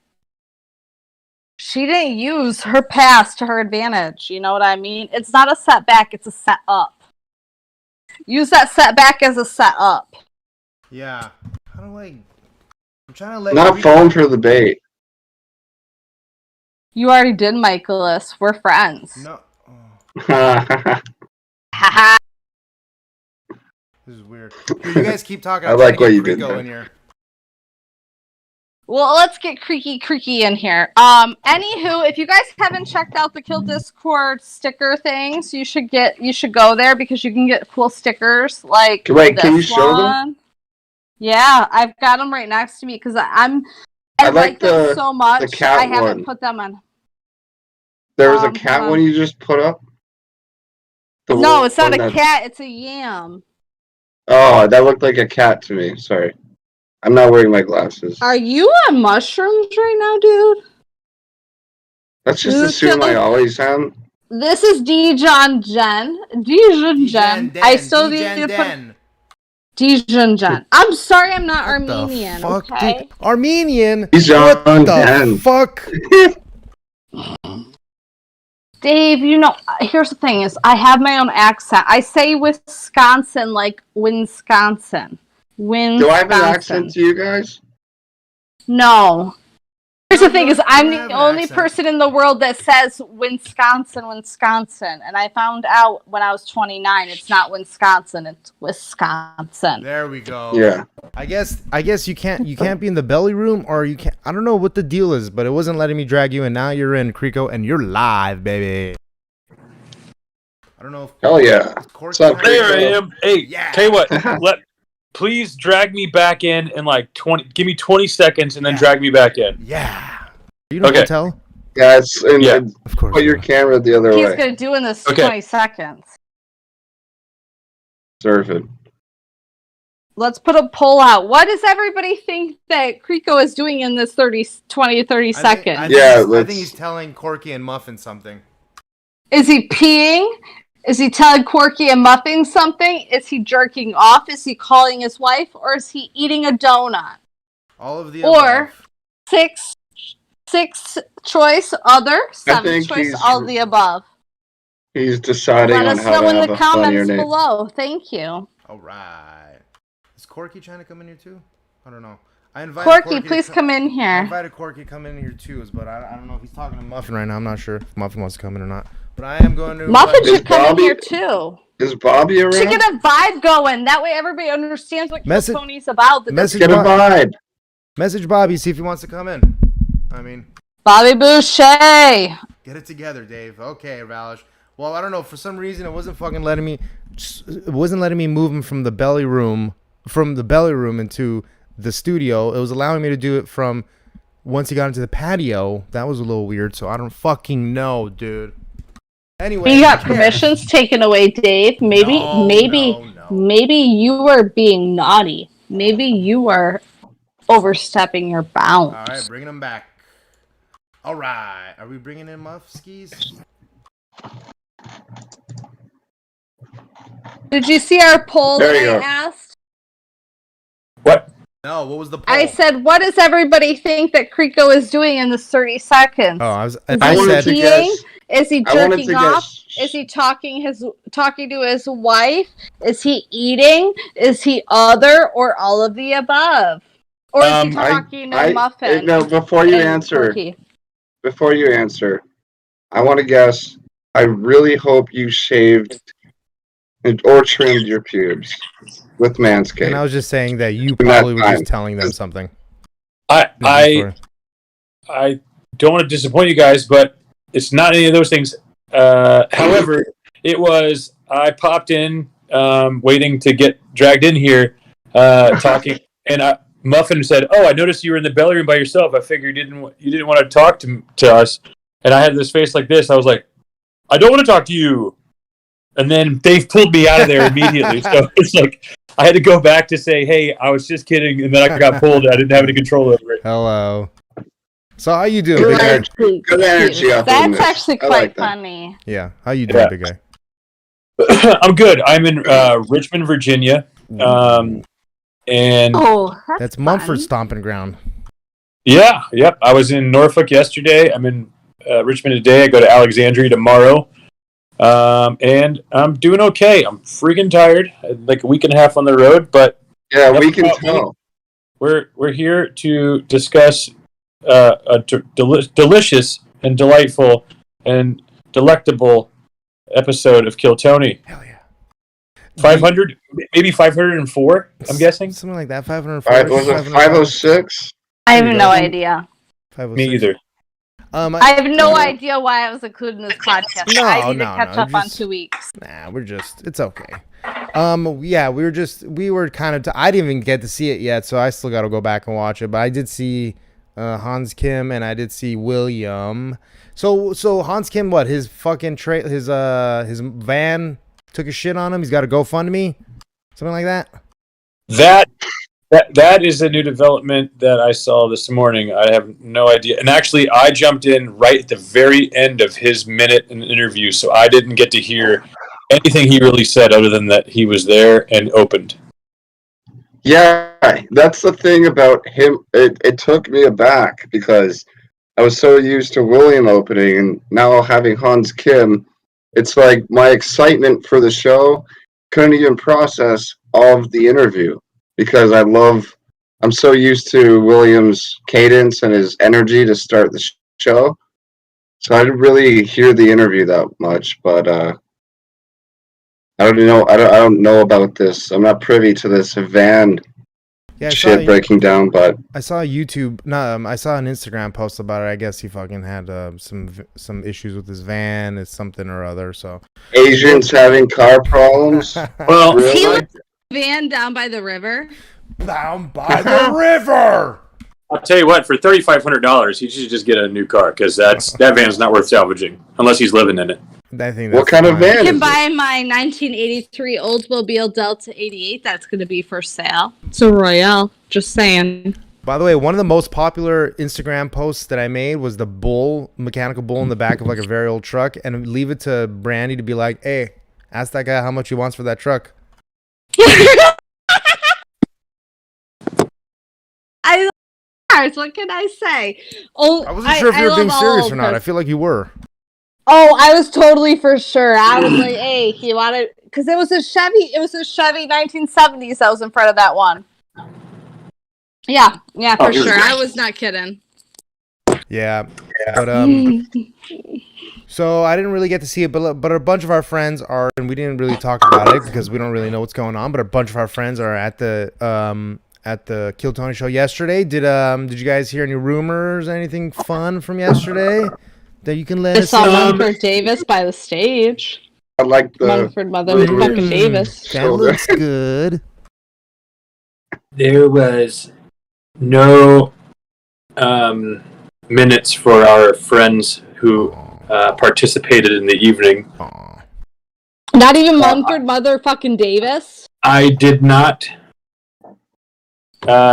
She didn't use her past to her advantage. You know what I mean? It's not a setback, it's a set up. Use that setback as a set up. Yeah. I'm trying to let not falling for the bait. You already did, Michaelis. We're friends. No. This is weird. You guys keep talking. I like what you did in here. Well, let's get creaky in here. Anywho, if you guys haven't checked out the Kill Discord sticker things, you should go there because you can get cool stickers like Wait, can you show them? Yeah, I've got them right next to me because I like them so much. I haven't put them on. There was a cat one you just put up? No, it's not a cat. It's a yam. Oh, that looked like a cat to me. Sorry. I'm not wearing my glasses. Are you on mushrooms right now, dude? Let's just assume I always am. This is Dijon Jen. Dijon Jen. I still need to put Dijon Jen. I'm sorry, I'm not Armenian. Fuck, Okay. dude. Armenian. Dijon What the Jen. fuck? Dave, you know, here's the thing: is I have my own accent. I say Wisconsin like Wisconsin. Do I have an accent to you guys? No. Here's the thing: is I'm have the an only accent. person in the world that says Wisconsin, and I found out when I was 29, it's not Wisconsin, it's Wisconsin. There we go. Yeah. I guess you can't be in the belly room, or you can't. I don't know what the deal is, but it wasn't letting me drag you, and now you're in, Kriko, and you're live, baby. I don't know if Hell yeah. Corky What's up, has- There I am. Hey, Yeah. tell you what, please drag me back in like 20. Give me 20 seconds and then Yeah. drag me back in. Yeah. You don't Okay. tell? Yeah, it's and, Yeah. and Of course. put your not. camera the other He's way. gonna do in this Okay. 20 seconds. Surf it. Let's put a poll out. What does everybody think that Kriko is doing in this 30 seconds? I Yeah, think let's- he's telling Corky and Muffin something. Is he peeing? Is he telling Corky and Muffin something? Is he jerking off? Is he calling his wife? Or is he eating a donut? All of the Or- above. Six choice other, seven think choice he's- all the above. He's deciding Let on us how know to in have the a funnier comments name. below. Thank you. All right. Is Corky trying to come in here too? I don't know. I invited Corky, to please come in I here. invited Corky to come in here too, but I don't know if he's talking to Muffin right now. I'm not sure if Muffin wants to come in or not. But I am going to. Muffin Is should come in Bobby- here too. Is Bobby around? To get a vibe going. That way everybody understands what Message- Tony's about. That message- Get a vibe. Message Bobby, see if he wants to come in. I mean, Bobby Boucher. get it together, Dave. Okay, Relish. Well, I don't know. For some reason, it wasn't fucking letting me. It wasn't letting me move him from the belly room into the studio. It was allowing me to do it from once he got into the patio. That was a little weird. So I don't fucking know, dude. Anyway, You got yeah. permissions taken away, Dave. Maybe No. maybe you were being naughty. Maybe you were overstepping your bounds. All right, bringing him back. All right, are we bringing in Muffskis? Did you see our poll There that you I go. asked? What? No, what was the poll? I said, what does everybody think that Kriko is doing in this 30 seconds? Oh, I I wanted said. to Peeing? guess. Is he I wanted to jerking off? guess. Is he talking to his wife? Is he eating? Is he other or all of the above? Or is he talking to Muffin? No, before you and answer, Corky? I want to guess. I really hope you shaved or trimmed your pubes with And I Manscaped. was just saying that you In that probably were time. just telling them something. I don't want to disappoint you guys, but it's not any of those things. However, it was I popped in, waiting to get dragged in here, talking, and Muffin said, "Oh, I noticed you were in the belly room by yourself. I figured you didn't want to talk to us." And I had this face like this. I was like, "I don't want to talk to you." And then Dave pulled me out of there immediately. So it's like I had to go back to say, "Hey, I was just kidding," and then I got pulled. I didn't have any control over it. Hello. So how you doing, Good big guy? energy. Good energy up in That's this. actually I quite like that. funny. Yeah, how you doing, Yeah. big guy? I'm good. I'm in Richmond, Virginia, and Oh, That's fun. Mumford's stomping ground. yep. I was in Norfolk yesterday. I'm in Richmond today. I go to Alexandria tomorrow, and I'm doing okay. I'm freaking tired. I had like a week and a half on the road, but Yeah, we Enough can about me. tell. we're here to discuss a delicious and delightful and delectable episode of Kill Tony. Hell yeah. 500, maybe 504. I'm guessing. Something like that. 504. Was it 506? I have There you no go. idea. Me either. I have no idea why I was included in this podcast. No, I need no, to catch no, up on just- 2 weeks. Nah, it's okay. Yeah, we were kind of, I didn't even get to see it yet, so I still got to go back and watch it. But I did see Hans Kim and I did see William. So Hans Kim, what? His fucking his van took a shit on him. He's got a GoFundMe, something like that. That That is a new development that I saw this morning. I have no idea. And actually, I jumped in right at the very end of his minute in the interview, so I didn't get to hear anything he really said other than that he was there and opened. Yeah, that's the thing about him. It took me aback because I was so used to William opening, and now having Hans Kim, it's like my excitement for the show couldn't even process all of the interview because I'm so used to William's cadence and his energy to start the show. So I didn't really hear the interview that much, but I don't know about this. I'm not privy to this van shit breaking down, but I saw YouTube. No, I saw an Instagram post about it. I guess he fucking had some issues with his van. It's something or other. So Asians having car problems. Well, really? He left the van down by the river. Down by the river. I'll tell you what. For $3,500, he should just get a new car because that van's not worth salvaging unless he's living in it. I think What kind of van? You can is buy my 1983 Oldsmobile Delta 88. That's going to be for sale. It's a Royale. Just saying. By the way, one of the most popular Instagram posts that I made was the mechanical bull in the back of like a very old truck, and leave it to Brandy to be like, "Hey, ask that guy how much he wants for that truck." What can I say? Oh, I wasn't sure if you were being serious or not. I feel like you were. Oh, I was totally for sure. I was like, "Hey, you want it?" Because it was a Chevy. It was a Chevy 1970s that was in front of that one. Yeah, for sure. I was not kidding. Yeah. But so I didn't really get to see it, but a bunch of our friends are, and we didn't really talk about it because we don't really know what's going on. But a bunch of our friends are at the Kill Tony show yesterday. Did you guys hear any rumors, anything fun from yesterday that you can let us know? I saw Mumford Davis by the stage. I like the Mumford motherfucking Davis. That looks good. There was no minutes for our friends who participated in the evening. Aw. Not even Mumford motherfucking Davis. I did not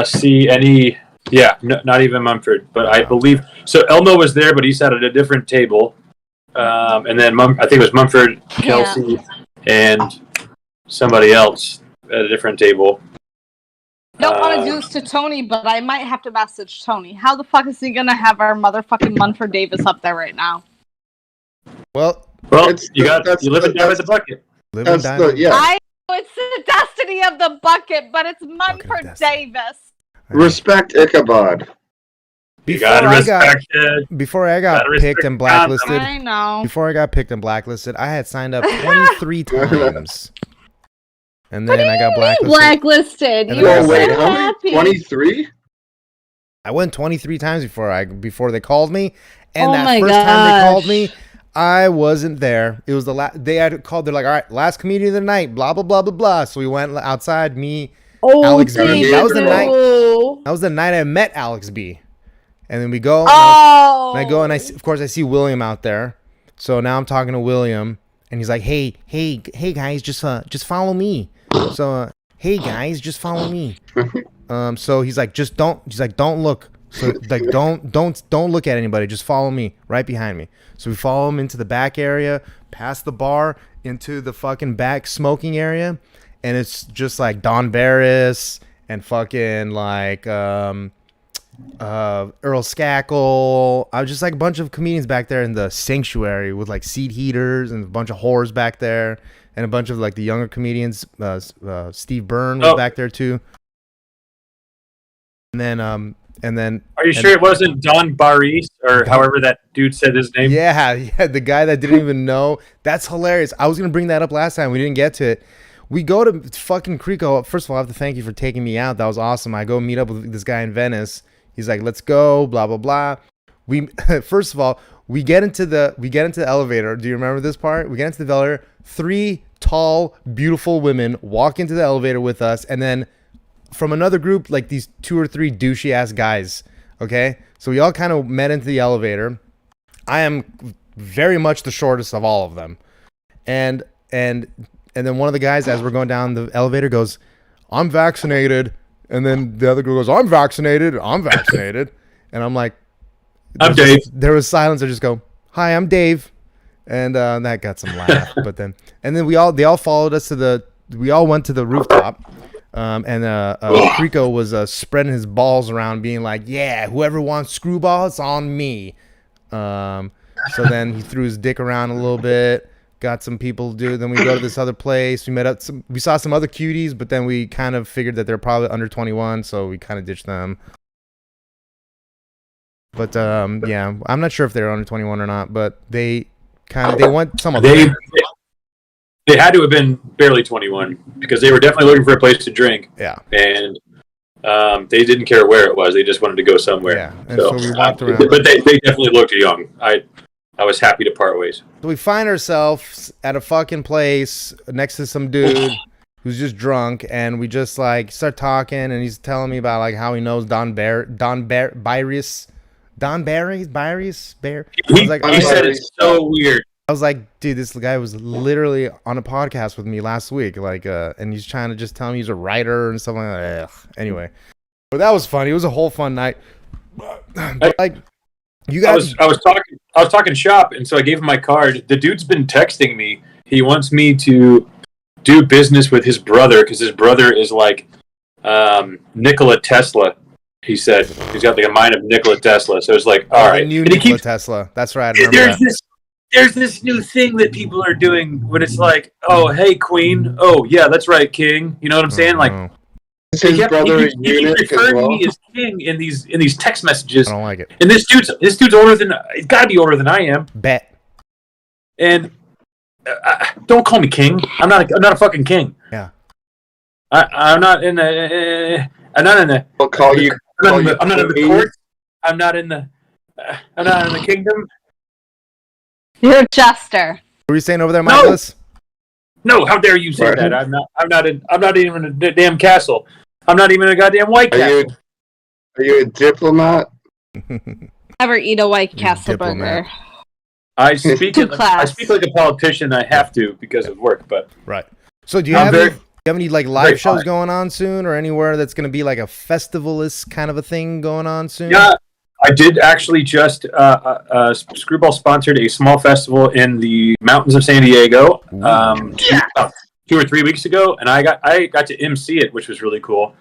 see any. Yeah, not even Mumford. But I believe so. Elmo was there, but he sat at a different table. And then I think it was Mumford, Kelsey, and somebody else at a different table. Don't want to do this to Tony, but I might have to message Tony. How the fuck is he gonna have our motherfucking Mumford Davis up there right now? Well, you live and die by the bucket. live and die. I know it's the destiny of the bucket, but it's Mumford Davis. Respect Ichabod. Before I got picked and blacklisted, I know. Before I got picked and blacklisted, I had signed up 23 times. And then I got blacklisted. You were wait, so how happy. many? 23? I went 23 times before they called me. And Oh that my first time they called gosh. me, I wasn't there. It was the last. They had called. They're like, "All right, last comedian of the night." Blah blah blah blah blah. So we went outside. Me, Alex B. That was the night. That was the night I met Alex B. And then we go. Oh. And I go and of course I see William out there. So now I'm talking to William, and he's like, "Hey guys, just follow me." So hey guys, just follow me. So he's like, don't look. So like, don't look at anybody. Just follow me right behind me. So we follow him into the back area, past the bar, into the fucking back smoking area, and it's just like Don Barris and fucking like Earl Skackle. I was just like a bunch of comedians back there in the sanctuary with like seat heaters and a bunch of whores back there, and a bunch of like the younger comedians. Steve Byrne was back there too. And then Are you sure it wasn't Don Barris or however that dude said his name? Yeah, the guy that didn't even know. That's hilarious. I was gonna bring that up last time. We didn't get to it. We go to fucking Creeko. First of all, I have to thank you for taking me out. That was awesome. I go meet up with this guy in Venice. He's like, "Let's go," blah blah blah. We first of all, we get into the elevator. Do you remember this part? We get into the elevator. 3 tall, beautiful women walk into the elevator with us, and then from another group, like these 2 or 3 douchey ass guys. Okay, so we all kind of met into the elevator. I am very much the shortest of all of them, and then one of the guys, as we're going down the elevator, goes, "I'm vaccinated," And then the other girl goes, I'm vaccinated. And I'm like, I'm Dave. There was silence. I just go, hi, I'm Dave. And that got some laugh. But then they all followed us we all went to the rooftop. And Rico was spreading his balls around being like, yeah, whoever wants screwball, it's on me. So then he threw his dick around a little bit, got some people to do it. Then we go to this other place. We saw some other cuties, but then we kind of figured that they're probably under 21, so we kind of ditched them. But yeah, I'm not sure if they're under 21 or not, but they went some of them. They had to have been barely 21 because they were definitely looking for a place to drink. Yeah. And they didn't care where it was. They just wanted to go somewhere. Yeah. And so we walked around. But they definitely looked young. I was happy to part ways. So we find ourselves at a fucking place next to some dude who's just drunk, and we just like start talking, and he's telling me about like how he knows Don Barris. He said it's so weird. I was like, dude, this guy was literally on a podcast with me last week, like, and he's trying to just tell me he's a writer and stuff like that. Ugh. Anyway, but that was funny. It was a whole fun night. But, like, you guys, I was talking shop, and so I gave him my card. The dude's been texting me. He wants me to do business with his brother because his brother is like Nikola Tesla. He said he's got like a mind of Nikola Tesla. So it's like, all right, new Nikola Tesla. That's right. I remember that. There's this new thing that people are doing when it's like, oh, hey, Queen. Oh, yeah, that's right, King. You know what I'm saying? Like, his brother he referred to me as King in these text messages. I don't like it. And this dude's older than, he's got to be older than I am. Bet. And don't call me King. I'm not a fucking king. Yeah. I'm not in the. I'm not in the. I'll call you. I'm not in the court. I'm not in the kingdom. You're a jester. What were you saying over there, Michaelis? No, how dare you say that? I'm not even in a damn castle. I'm not even in a goddamn White Castle. Are you a diplomat? Never eat a White Castle burger. I speak like a politician. I have to because of work, but right. So do you have any like live shows going on soon, or anywhere that's going to be like a festivalist kind of a thing going on soon? Yeah. I did actually just Screwball sponsored a small festival in the mountains of San Diego 2 or 3 weeks ago, and I got to MC it, which was really cool.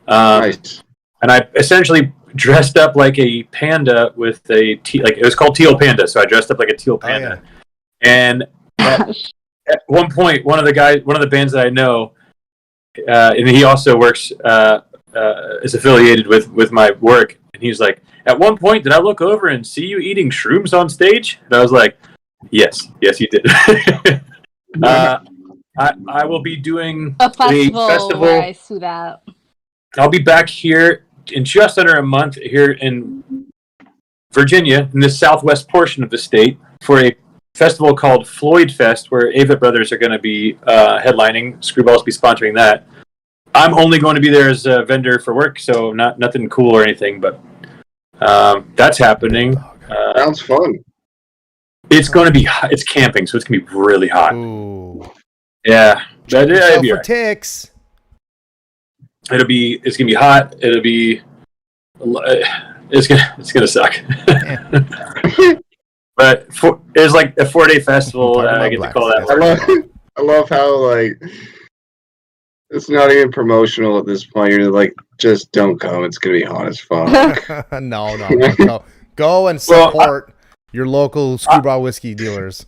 Nice. And I essentially dressed up like a panda with it was called Teal Panda, so I dressed up like a teal panda. Oh, yeah. And at one point, one of the bands that I know, and he also works is affiliated with my work, and he's like, at one point, did I look over and see you eating shrooms on stage? And I was like, yes, you did. I will be doing a festival where I see that. I'll be back here in just under a month here in Virginia, in the southwest portion of the state, for a festival called Floyd Fest, where Avett Brothers are going to be headlining. Screwballs will be sponsoring that. I'm only going to be there as a vendor for work, so nothing cool or anything, but that's happening. Sounds fun. It's going to be hot. It's camping, so it's going to be really hot. Ooh. Yeah. It'll be for ticks. It's going to be hot. It's going to suck. But it's like a 4-day festival. I get to call that. I love how like it's not even promotional at this point. You're like, just don't come. It's gonna be hot as fuck. No. Go and support your local Screwball whiskey dealers.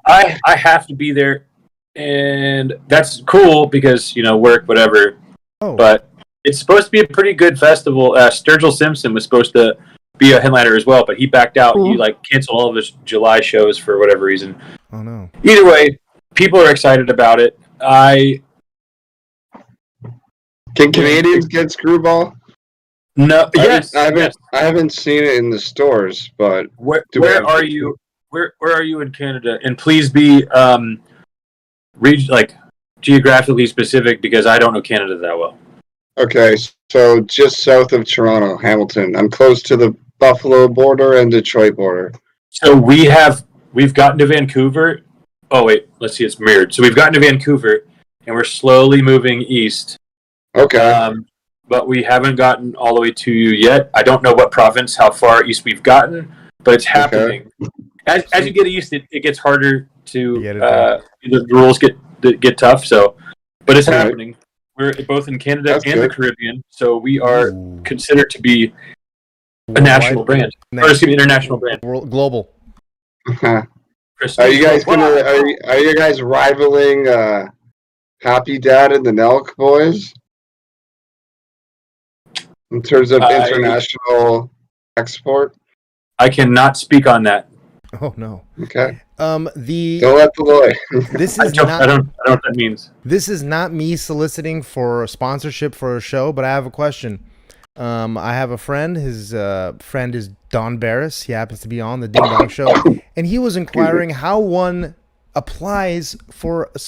I have to be there, and that's cool because work, whatever. Oh. But it's supposed to be a pretty good festival. Sturgill Simpson was supposed to be a headliner as well, but he backed out. He canceled all of his July shows for whatever reason. Oh no. Either way, people are excited about it. Can Canadians get Screwball? No. Yes. I haven't seen it in the stores, but where are you? Where are you in Canada? And please be geographically specific because I don't know Canada that well. Okay, so just south of Toronto, Hamilton. I'm close to the Buffalo border and Detroit border. So we've gotten to Vancouver. Oh wait, let's see, it's mirrored. So we've gotten to Vancouver, and we're slowly moving east. Okay. but we haven't gotten all the way to you yet. I don't know what province, how far east we've gotten, but it's happening. Okay. As you get east, it gets harder to the rules get tough. So, but it's happening. We're both in Canada and the Caribbean, so we are considered to be a national brand, or excuse me, international brand, global. Are you guys are you guys rivaling Happy Dad and the Nelk Boys in terms of international export? I cannot speak on that. Oh no. Okay. Don't let the lawyer. This is I don't know what that means. This is not me soliciting for a sponsorship for a show, but I have a question. I have a friend. His friend is Don Barris. He happens to be on the Ding Dong Show, and he was inquiring how one applies for a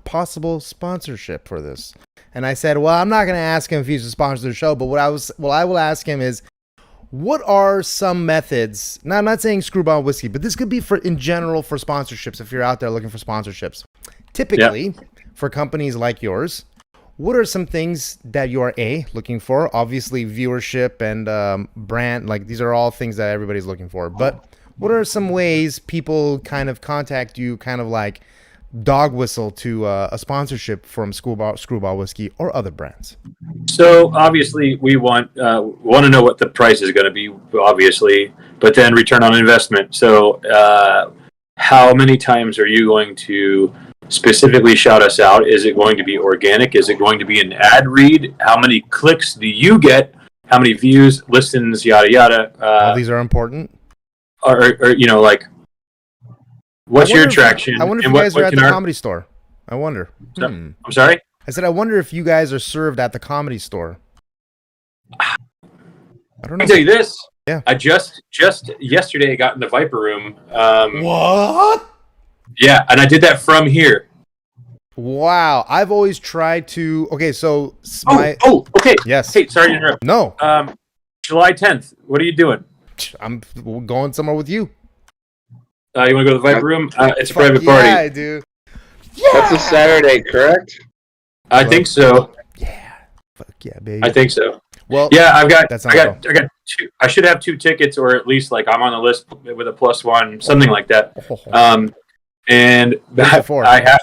possible sponsorship for this. And I said, well, I'm not going to ask him if he's a sponsor of the show, but what I will ask him is, what are some methods? Now, I'm not saying Screwball Whiskey, but this could be in general for sponsorships. If you're out there looking for sponsorships, typically for companies like yours, what are some things that you are looking for? Obviously, viewership and brand, like these are all things that everybody's looking for. But what are some ways people kind of contact you, kind of like dog whistle to a sponsorship from Screwball Whiskey or other brands? So obviously, we want to know what the price is going to be, obviously, but then return on investment. So how many times are you going to specifically shout us out? Is it going to be organic? Is it going to be an ad read? How many clicks do you get? How many views, listens, yada yada? All these are important. Or like, what's your traction? I wonder if you guys are at the Comedy Store. I wonder. I'm sorry? I said I wonder if you guys are served at the Comedy Store. I don't know. I can tell you this. Yeah. I just yesterday got in the Viper Room. What? Yeah, and I did that from here. Wow, I've always tried to. Okay, so okay. Yes. Hey, sorry to interrupt. No. July 10th. What are you doing? I'm going somewhere with you. You want to go to the Viper Room? It's a private party. Yeah, I do. Yeah. That's a Saturday, correct? I think so. Yeah. Fuck yeah, baby. I think so. Well, yeah, I got two. I should have 2 tickets, or at least like I'm on the list with a +1, something like that. And I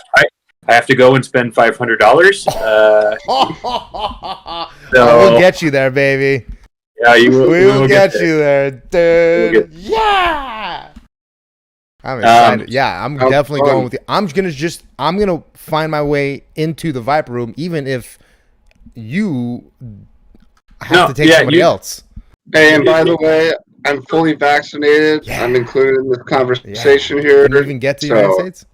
have to go and spend $500. We'll get you there, baby. Yeah, we will get you there, dude. Yeah. I'm excited. Yeah, I'm definitely going with you. I'm gonna find my way into the Viper Room, even if you have to take somebody else. Hey, and by the way, I'm fully vaccinated. Yeah. I'm included in this conversation here. Can you even get to the United States?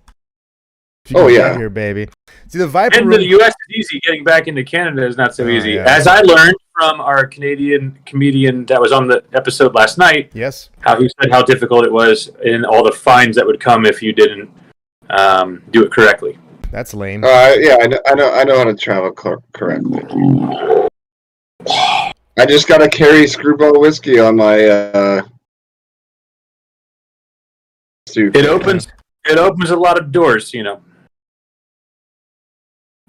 Here, baby. See, the Viper Room. The U.S. is easy. Getting back into Canada is not so easy. Yeah. As I learned from our Canadian comedian that was on the episode last night. Yes. How he said how difficult it was and all the fines that would come if you didn't do it correctly. That's lame. Yeah, I know how to travel correctly. I just gotta carry Screwball Whiskey on my. It opens a lot of doors, you know.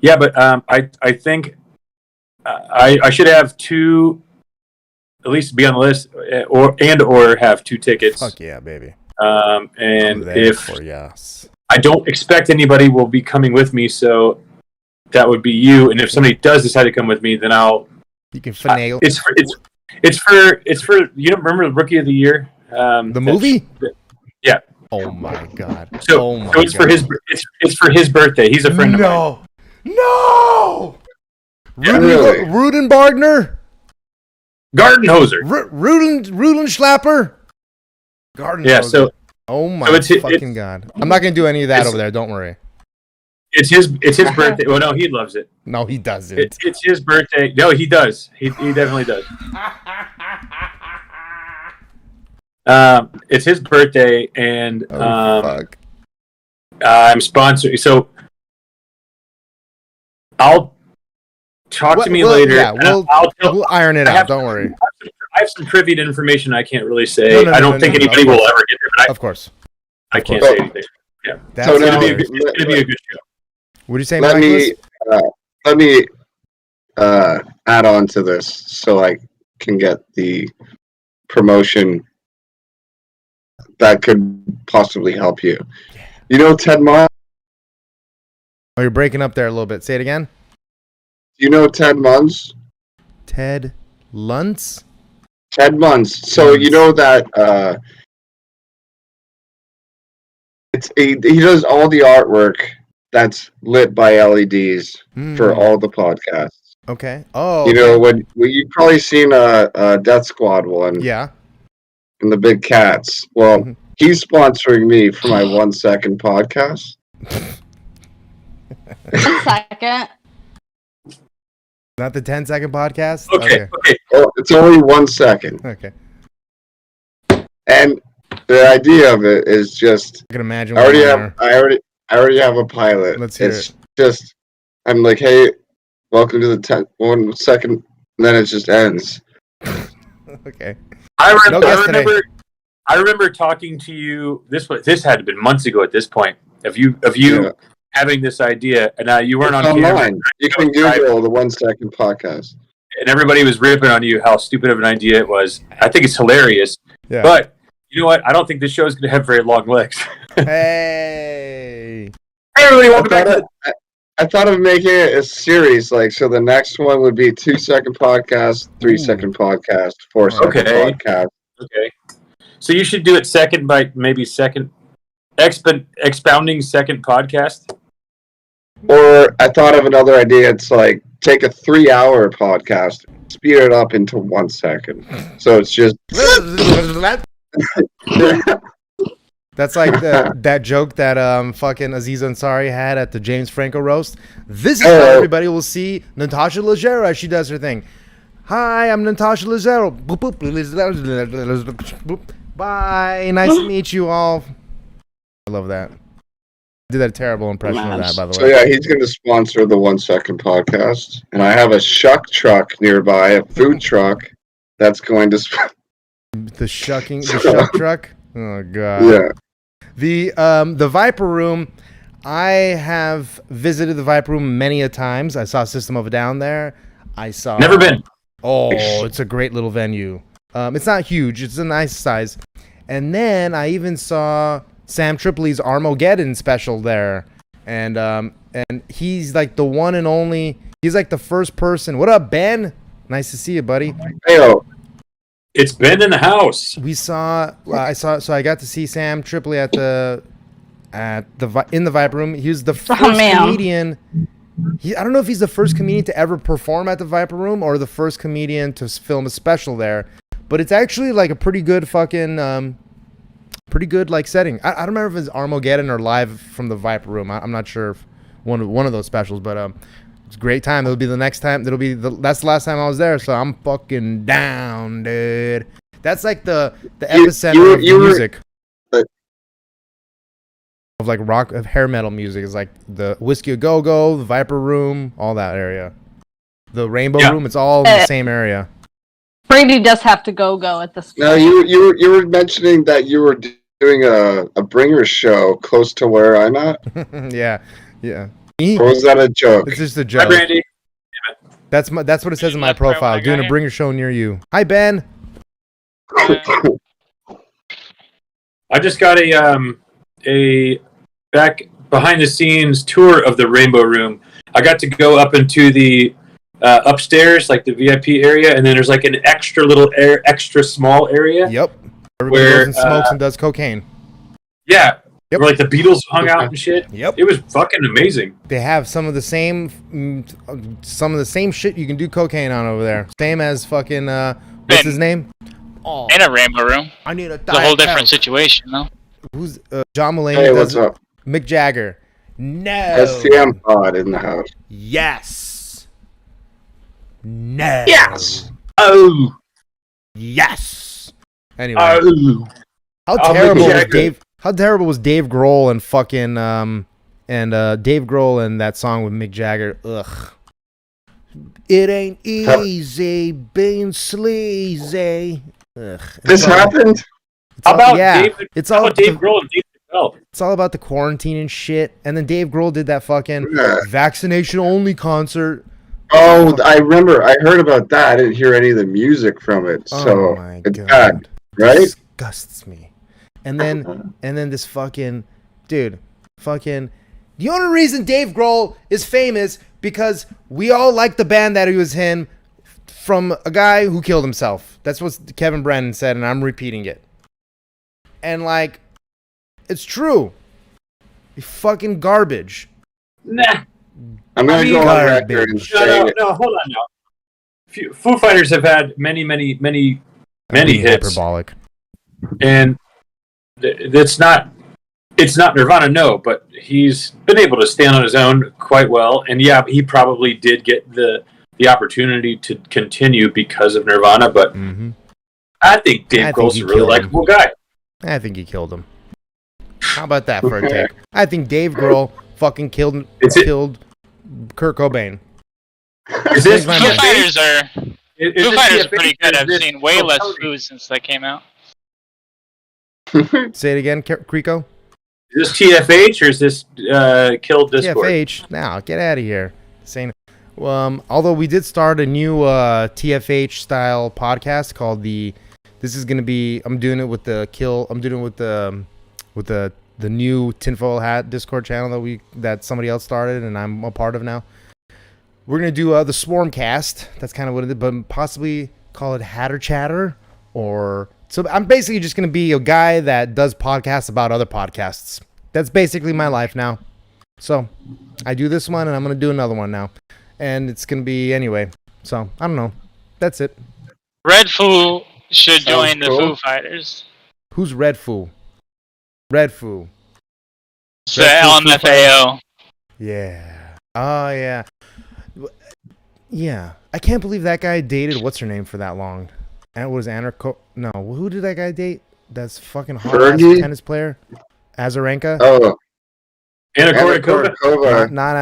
Yeah, but I think I should have 2, at least be on the list, or have 2 tickets. Fuck yeah, baby. And if I don't expect anybody will be coming with me, so that would be you. And if somebody does decide to come with me, then you can finagle. It's for you don't remember the Rookie of the Year? The movie? Yeah. Oh my god. So it's for his birthday. He's a friend of mine. No. Really? Rudenbagner? Gardenhoser. Rudenschlapper? Gardenhoser. Yeah, so oh my fucking god. I'm not gonna do any of that over there, don't worry. It's his birthday. Well, no, he loves it. No, he doesn't. It's his birthday. No, he does. He definitely does. It's his birthday, and fuck. I'm sponsoring. So I'll talk to me later. Yeah, we'll iron it out. Don't worry. I have some trivia information I can't really say. I don't think anybody will ever get it. But of course. I can't say anything. Yeah. So it's going to be a good show. What do you say, Let me add on to this so I can get the promotion that could possibly help you. You know Ted Munn? Oh, you're breaking up there a little bit. Say it again. You know Ted Munns? Ted Luntz? Ted Munns. So you know that he does all the artwork that's lit by LEDs for all the podcasts. Okay. Oh. You know when you've probably seen a Death Squad one. Yeah. And the big cats. Well, he's sponsoring me for my 1 second podcast. 1 second. Not the 10-second podcast? Okay. Well, it's only 1 second. Okay. And the idea of it is just I can imagine. I already have a pilot. Let's hear it's just I'm like, hey, welcome to the 1 second, and then it just ends. Okay. I remember talking to you. This had to have been months ago at this point. Of you having this idea, and you weren't on camera. Online. You can Google the 1 second podcast, and everybody was ripping on you how stupid of an idea it was. I think it's hilarious, but you know what? I don't think this show is going to have very long legs. Hey, everybody, welcome back. I thought of making it a series, like so. The next one would be 2 second podcast, 3 second podcast, 4 second podcast. Okay. So you should do it second by maybe second, expounding second podcast. Or I thought of another idea. It's like take a 3-hour podcast, speed it up into 1 second. So it's just. That's like that joke that fucking Aziz Ansari had at the James Franco roast. This is how everybody will see Natasha Leggero as she does her thing. Hi, I'm Natasha Leggero. Bye. Nice to meet you all. I love that. I did a terrible impression of that, by the way. So yeah, he's going to sponsor the 1 second podcast, and I have a shuck truck nearby, a food truck that's going to. The shuck truck. Oh god. Yeah. The Viper Room. I have visited the Viper Room many a times. I saw System of a Down there. I saw. Never been. Oh, it's a great little venue. It's not huge. It's a nice size. And then I even saw Sam Tripoli's Armageddon special there, and he's like the one and only. He's like the first person. What up, Ben? Nice to see you, buddy. Heyo. It's Ben in the house. I got to see Sam Tripoli in the Viper Room. He was the first comedian. I don't know if he's the first comedian to ever perform at the Viper Room or the first comedian to film a special there, but it's actually like a pretty good fucking, pretty good like setting. I don't remember if it's Armageddon or live from the Viper Room. I'm not sure if one of those specials, but it's a great time. It'll be the next time. That's the last time I was there, so I'm fucking down, dude. That's like the epicenter of music. Of like rock, of hair metal music is like the Whiskey A Go Go, the Viper Room, all that area. The Rainbow Room, it's all in the same area. Brady does have to go at this point. Now you were mentioning that you were doing a bringer show close to where I'm at. yeah. Or was that a joke? It's just a joke. Hi, Brandy. That's what it says in my profile. Doing a bringer show near you. Hi, Ben. I just got a back behind the scenes tour of the Rainbow Room. I got to go up into the upstairs, like the VIP area, and then there's like an extra small area. Yep. Everybody goes and smokes and does cocaine. Yeah. Yep. Where like the Beatles hung out and shit. Yep. It was fucking amazing. They have some of the same shit you can do cocaine on over there. Same as fucking what's his name? Oh. In a Rainbow Room. I need it's a whole different situation, though. Who's John Mulaney? Hey, what's up? Mick Jagger. No. STM pod in the house. Yes. No. Yes. Oh. Yes. Anyway. Oh. How terrible was Dave Grohl and fucking Dave Grohl and that song with Mick Jagger? Ugh. It ain't easy being sleazy. Ugh. This happened? How about Dave Grohl and Dave Chappelle? It's all about the quarantine and shit. And then Dave Grohl did that fucking vaccination only concert. Oh, I remember. I heard about that. I didn't hear any of the music from it. So my it's god, bad, right? disgusts me. And then this fucking dude, fucking. The only reason Dave Grohl is famous because we all like the band that he was in from a guy who killed himself. That's what Kevin Brennan said, and I'm repeating it. And like, it's true. You fucking garbage. Nah. I'm gonna go on record and say No, hold on now. Foo Fighters have had many hits, Hyperbolic. and it's not Nirvana, no, but he's been able to stand on his own quite well, and yeah, he probably did get the opportunity to continue because of Nirvana, but I think Dave Grohl's a really likable guy. I think he killed him. How about that for a take? I think Dave Grohl fucking killed Kurt Cobain. Is this Foo Fighters are pretty good. I've seen way less Foo since they came out. Say it again, Krico. Is this TFH or is this Killed Discord? TFH. Now get out of here. Saying, although we did start a new TFH style podcast called the. This is gonna be. I'm doing it with the Kill. I'm doing it with the new Tinfoil Hat Discord channel that somebody else started and I'm a part of now. We're gonna do the Swarmcast. That's kind of what it is, but possibly call it Hatter Chatter or. So I'm basically just gonna be a guy that does podcasts about other podcasts. That's basically my life now. So I do this one and I'm gonna do another one now, and it's gonna be anyway. So I don't know. That's it. Red Foo should Sounds join the cool. Foo Fighters. Who's Red Foo? Red Foo. It's the LMFAO. Yeah. Oh yeah. Yeah. I can't believe that guy dated what's her name for that long. And it was Anarcho. No, who did that guy date? That's fucking hot ass Fergie? tennis player. Azarenka. Oh, Anna Anna Kournikova? Kournikova. Not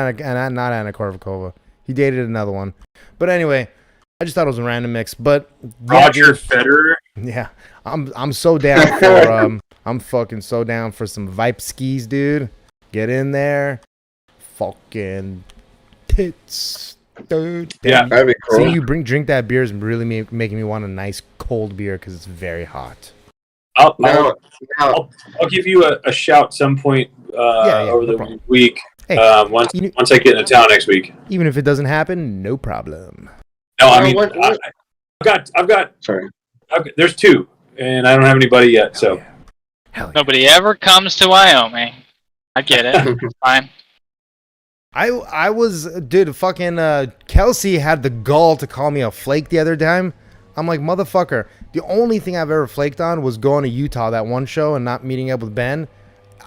Anna Kournikova. He dated another one. But anyway, I just thought it was a random mix. But yeah, Roger dude, Federer? yeah, I'm so down for I'm fucking so down for some Vipe skis, dude. Get in there, fucking tits, dude. Yeah. That'd be cool. Seeing you drink that beer is really making me want a nice cold beer because it's very hot. I'll give you a shout some point over no the problem. week. Hey, Once I get into town next week. even if it doesn't happen, no problem. No, I Oh, mean, what- I've got. Sorry. There's two, and I don't have anybody yet. So Hell yeah. Nobody ever comes to Wyoming. I get it. It's fine. I was, dude, fucking Kelsey had the gall to call me a flake the other time. I'm like, motherfucker, the only thing I've ever flaked on was going to Utah that one show and not meeting up with Ben.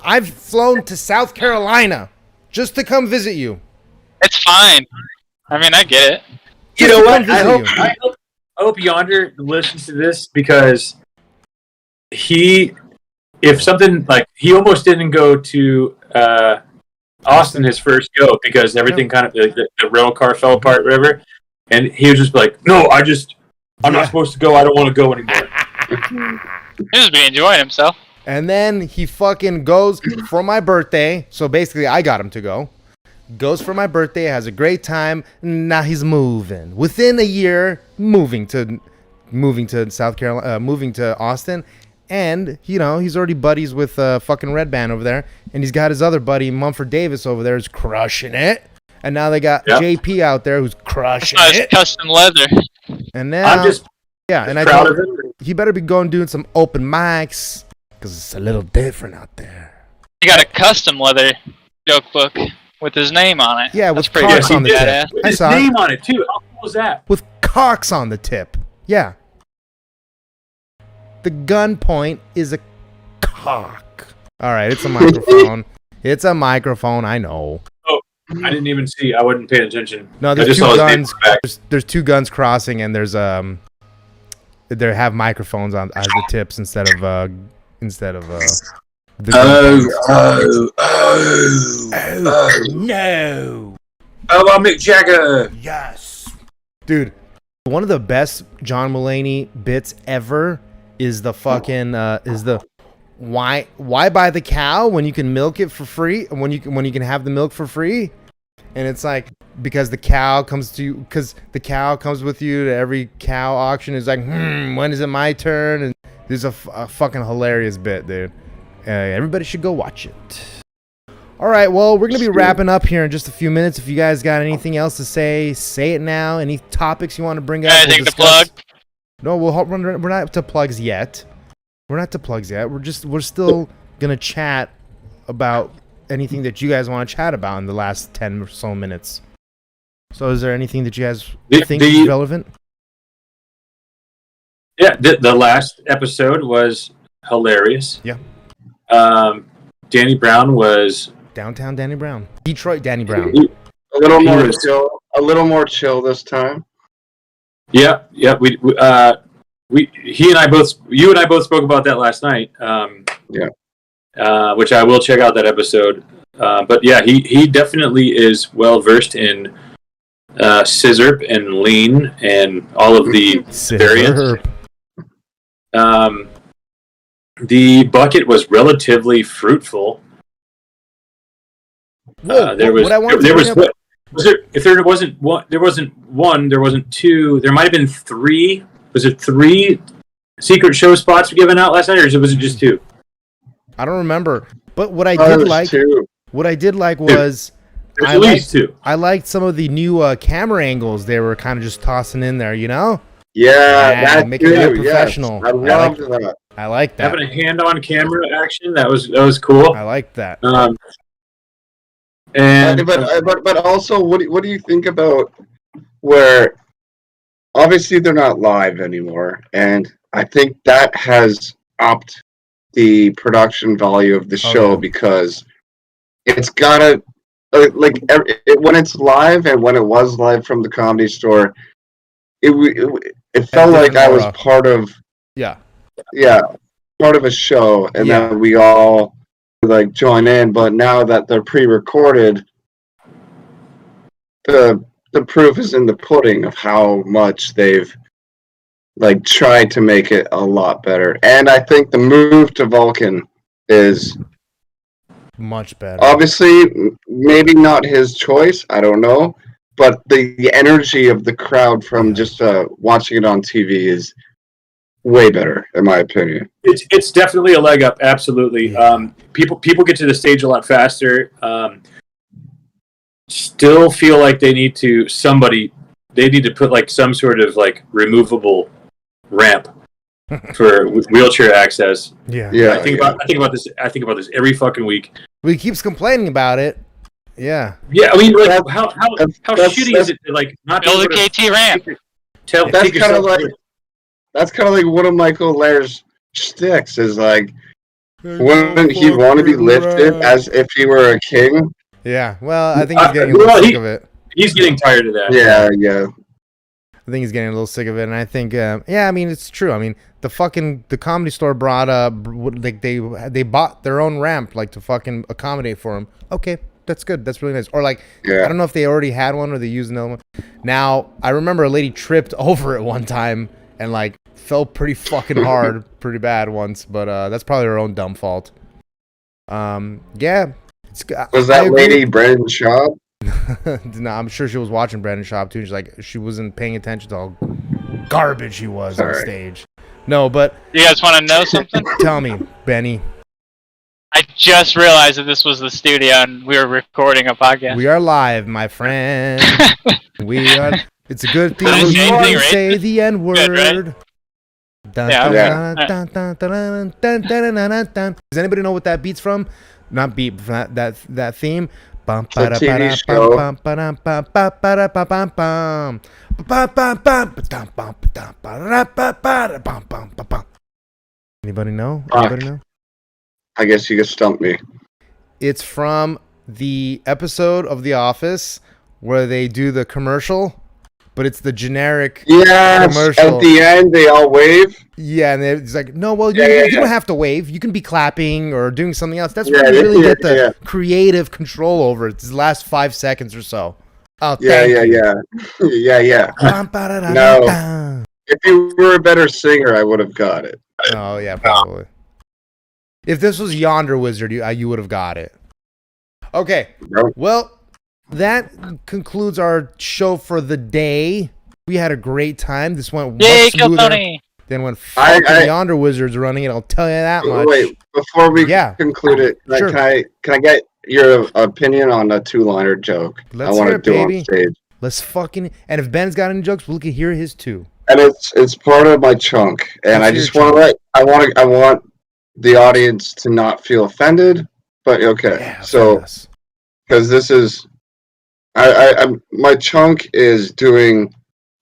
I've flown to South Carolina just to come visit you. It's fine. I mean, I get it. you Just know to what? come visit you. I hope Yonder listens to this because if something like he almost didn't go to Austin his first go because everything kind of the rental car fell apart, whatever, and he was just like, "No, I'm not supposed to go. I don't want to go anymore." He was be enjoying himself. And then he fucking goes for my birthday. So basically, I got him to go. Goes for my birthday, has a great time. Now he's moving. Within a year, moving to South Carolina, moving to Austin. And, he's already buddies with fucking Red Band over there. And he's got his other buddy, Mumford Davis, over there, who's crushing it. And now they got JP out there who's crushing Nice it. custom leather. And now, I'm just and I proud told of him him. he better be going doing some open mics because it's a little different out there. He got a custom leather joke book with his name on it. Yeah, That's with pretty cocks good. on the Badass. tip. With I his saw it. name on it too. How cool is that? With cocks on the tip. Yeah. The gun point is a cock. All right, it's a microphone. It's a microphone, I know. I didn't even see. I wasn't paying attention. No, I there's just two saw his name guns. on the back. There's two guns crossing, and there's they have microphones on as the tips instead of the gun points. No. How about Mick Jagger? Yes. Dude, one of the best John Mulaney bits ever is the fucking why buy the cow when you can milk it for free and when you can have the milk for free? And it's like, because the cow comes with you to every cow auction. It's like, when is it my turn? And there's a fucking hilarious bit, dude. Everybody should go watch it. All right, well, we're going to be wrapping up here in just a few minutes. If you guys got anything else to say it now. Any topics you want to bring up? Anything to plug? No, we're not to plugs yet. We're still going to chat about anything that you guys want to chat about in the last 10 or so minutes. So is there anything that you guys think is relevant? Yeah, the last episode was hilarious. Yeah. Danny Brown was... Downtown Danny Brown. Detroit Danny Brown. A little more chill this time. Yeah. You and I both spoke about that last night. Which I will check out that episode. But yeah, he definitely is well versed in scissor and lean and all of the variants. The bucket was relatively fruitful. There wasn't two. There might have been three. Was it 3 secret show spots given out last night, or was it just 2? I don't remember. But what I did like was I liked some of the new camera angles they were kind of just tossing in there, you know? Yeah, make it look professional. Yes. I love that. I like that. Having a hand-on camera action, that was cool. I like that. But also, what do you think about where obviously they're not live anymore, and I think that has upped the production value of the show because it's gotta when it's live, and when it was live from the Comedy Store, it felt like I was part of part of a show, and then we all join in. But now that they're pre-recorded, the proof is in the pudding of how much they've tried to make it a lot better. And I think the move to Vulcan is much better. Obviously, maybe not his choice, I don't know, but the energy of the crowd from just watching it on TV is way better, in my opinion. It's definitely a leg up, absolutely. People get to the stage a lot faster. Still feel like they need to put some sort of removable ramp for wheelchair access. I think about this every fucking week. He keeps complaining about it. Yeah. I mean, how shitty is it to not build a KT ramp? That's kind of like one of Michael Lair's shticks is wouldn't he want to be lifted as if he were a king? Yeah. Well, I think he's getting a little sick of it. He's getting tired of that. Yeah. I think he's getting a little sick of it, and I think, I mean, it's true. I mean, the Comedy Store brought they bought their own ramp to fucking accommodate for him. Okay, that's good. That's really nice. Or I don't know if they already had one or they used another one. Now I remember a lady tripped over it one time and fell pretty fucking hard, pretty bad once. But that's probably her own dumb fault. Yeah. Was that lady Brandon Schaub? No, I'm sure she was watching Brandon Schaub too. She wasn't paying attention to how garbage he was on stage. No, but you guys want to know something? Tell me, Benny. I just realized that this was the studio and we were recording a podcast. We are live, my friend. It's a good thing we didn't say the N word. Does anybody know what that beat's from? Not beat, from that theme. TV show. Anybody know? Anybody know? I guess you could stump me. It's from the episode of The Office where they do the commercial, but it's the generic commercial. At the end, they all wave. Yeah, and it's no, well, you don't have to wave. You can be clapping or doing something else. That's where you really get the creative control over it. It's the last 5 seconds or so. Oh, yeah. No. If you were a better singer, I would have got it. Oh, yeah, probably. If this was Yonder Wizard, you would have got it. Okay. Well, that concludes our show for the day. We had a great time. This went Yay, much kill smoother Tony! than when fucking Yonder Wizard's running it. I'll tell you that much. Wait, before we conclude it, Sure. can I get your opinion on a two-liner joke? Let's I want hear to it, do on baby. stage. Let's fucking, and if Ben's got any jokes, we can hear his too. And it's part of my chunk, and Let's I hear just your want to I want the audience to not feel offended, but okay. Yeah, So yes. because this is my chunk is doing,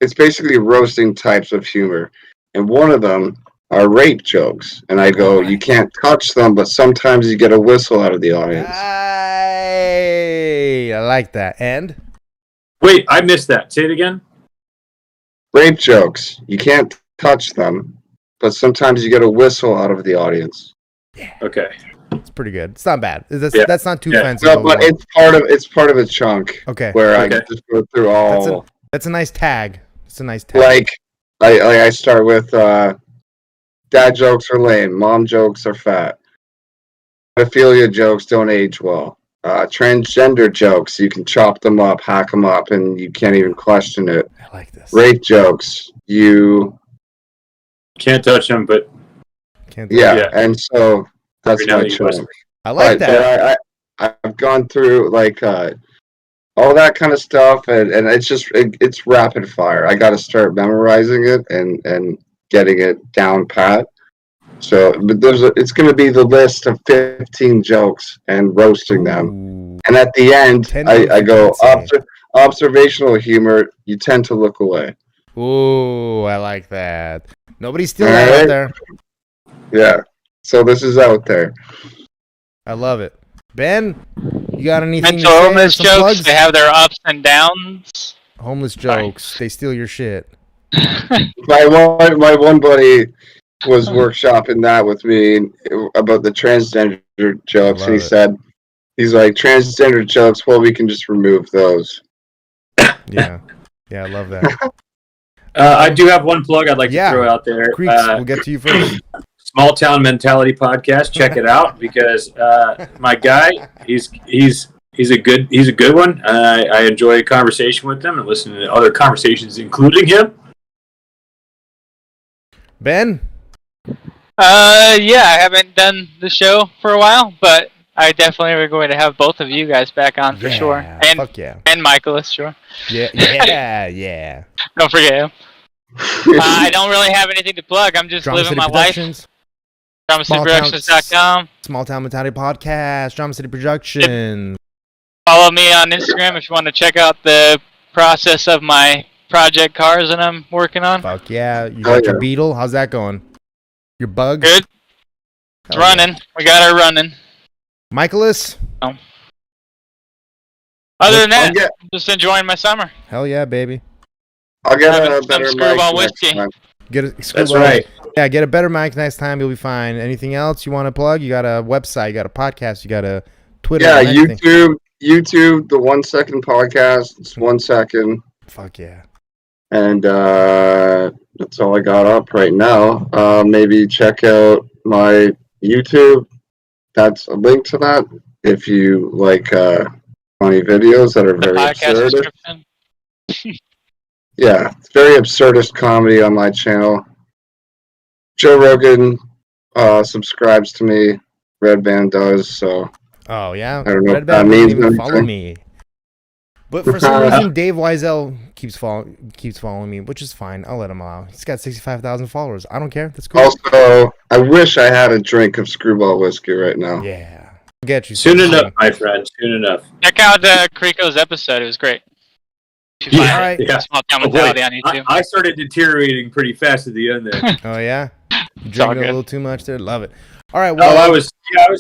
it's basically roasting types of humor, and one of them are rape jokes, and I go, you can't touch them, but sometimes you get a whistle out of the audience. Hey, I like that. And Wait, I missed that. Say it again. Rape jokes, you can't touch them, but sometimes you get a whistle out of the audience. Okay. it's pretty good. It's not bad. Yeah. That's not too Yeah. fancy. No, but it's part of a chunk okay. where I Okay. just go through all That's a nice tag. It's a nice tag. like I start with dad jokes are lame, mom jokes are fat, pedophilia jokes don't age well, transgender jokes you can chop them up, hack them up, and you can't even question it. I like this. Rape jokes, you Can't touch them, but Can't do yeah, it. Yeah. and so that's Every now my and then you chunk. I like that. But I've gone through like all that kind of stuff, and it's just it's rapid fire. I got to start memorizing it and getting it down pat. So, but it's going to be the list of 15 jokes and roasting them, Ooh. and at the end, 10 I go jokes, you observational humor. You tend to look away. Ooh, I like that. Nobody's stealing All that out right. there. Yeah. So this is out there. I love it. Ben, you got anything Mental to say? illness Some jokes, plugs? they have their ups and downs. Homeless Sorry. jokes. They steal your shit. My one buddy was workshopping that with me about the transgender jokes, and he Love it. said, he's like, transgender jokes, well, we can just remove those. Yeah. Yeah, I love that. I do have one plug I'd like Yeah. to throw out there. Creeks, we'll get to you first. Small Town Mentality Podcast. Check it out because my guy, he's a good one. I enjoy conversation with him and listening to other conversations, including him. Ben? Yeah, I haven't done the show for a while, but I definitely are going to have both of you guys back on for sure. And Fuck yeah. Michaelis, sure. Yeah, yeah. Don't forget him. I don't really have anything to plug. I'm just Drama living City my life. Productions, DramaCityProductions.com. Small Town Mentality Podcast, Drama City Productions. Follow me on Instagram if you want to check out the process of my project cars that I'm working on. Fuck yeah. You got your Beetle? How's that going? Your Bug? Good. It's running. We got her running. Michaelis? Other than that, just enjoying my summer. Hell yeah, baby. I'll get Having a some better Screwball mic next whiskey. time. Get a That's right. Yeah, get a better mic next time. You'll be fine. Anything else you want to plug? You got a website, you got a podcast, you got a Twitter. Yeah, anything. YouTube, the 1 second podcast. It's 1 second. Fuck yeah. And that's all I got up right now. Maybe check out my YouTube. That's a link to that if you like funny videos that are The very podcast absurd. description. Yeah, it's very absurdist comedy on my channel. Joe Rogan subscribes to me. Red Band does, so Oh yeah. I don't know Red if that Band doesn't means even follow anything. me. But for some reason, Dave Wiesel keeps following me, which is fine. I'll let him out. He's got 65,000 followers. I don't care. That's cool. Also, I wish I had a drink of Screwball whiskey right now. Yeah. I'll get you Soon some. enough, my friend. Soon enough. Check out Kriko's episode. It was great. You Yeah, find all right. it. yeah. Small Town Oh, Mentality boy, on YouTube. I started deteriorating pretty fast at the end there. Oh yeah. You all drinking a good. little too much there. Love it. All right. Well, Oh, I was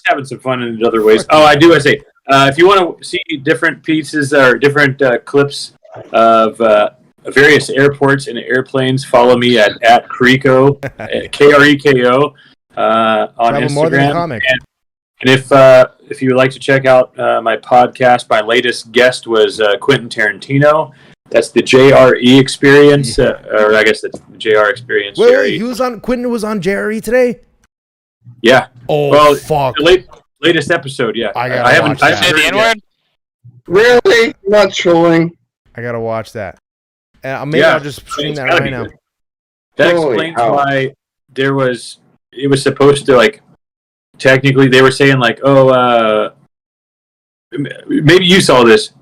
having some fun in other ways. Oh, I do. I say, if you want to see different pieces or different clips of various airports and airplanes, follow me at Kreko, Kreko, on Travel more than a Instagram. comic. And if you would like to check out my podcast, my latest guest was Quentin Tarantino. That's the JRE experience, or I guess that's the JR experience. wait, JRE. Quentin was on JRE today. Yeah. Oh Well, fuck. The latest episode, yeah. I gotta I haven't. watch I that. haven't Say heard the it yet. N-word? Really? Not trolling. I gotta watch that. Maybe I'll just stream it's that gotta right be now. good. That Holy explains hell. why it was supposed to, like, technically they were saying, like, maybe you saw this.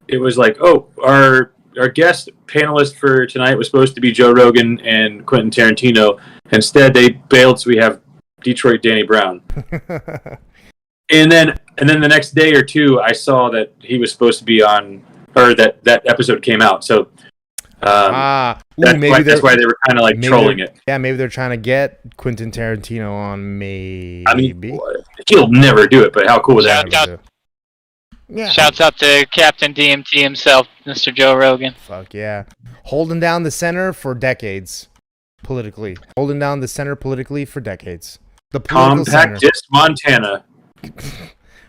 It was like, our guest panelist for tonight was supposed to be Joe Rogan and Quentin Tarantino. Instead, they bailed, so we have Detroit Danny Brown. And then the next day or two, I saw that he was supposed to be on, or that episode came out. So that's why they were kind of like trolling it. Yeah, maybe they're trying to get Quentin Tarantino on. Maybe. I mean, he'll never do it, but how cool is that? Yeah. Shouts out to Captain DMT himself, Mr. Joe Rogan. Fuck yeah. Holding down the center for decades. Politically. Holding down the center politically for decades. The political Compact center. Disc Montana.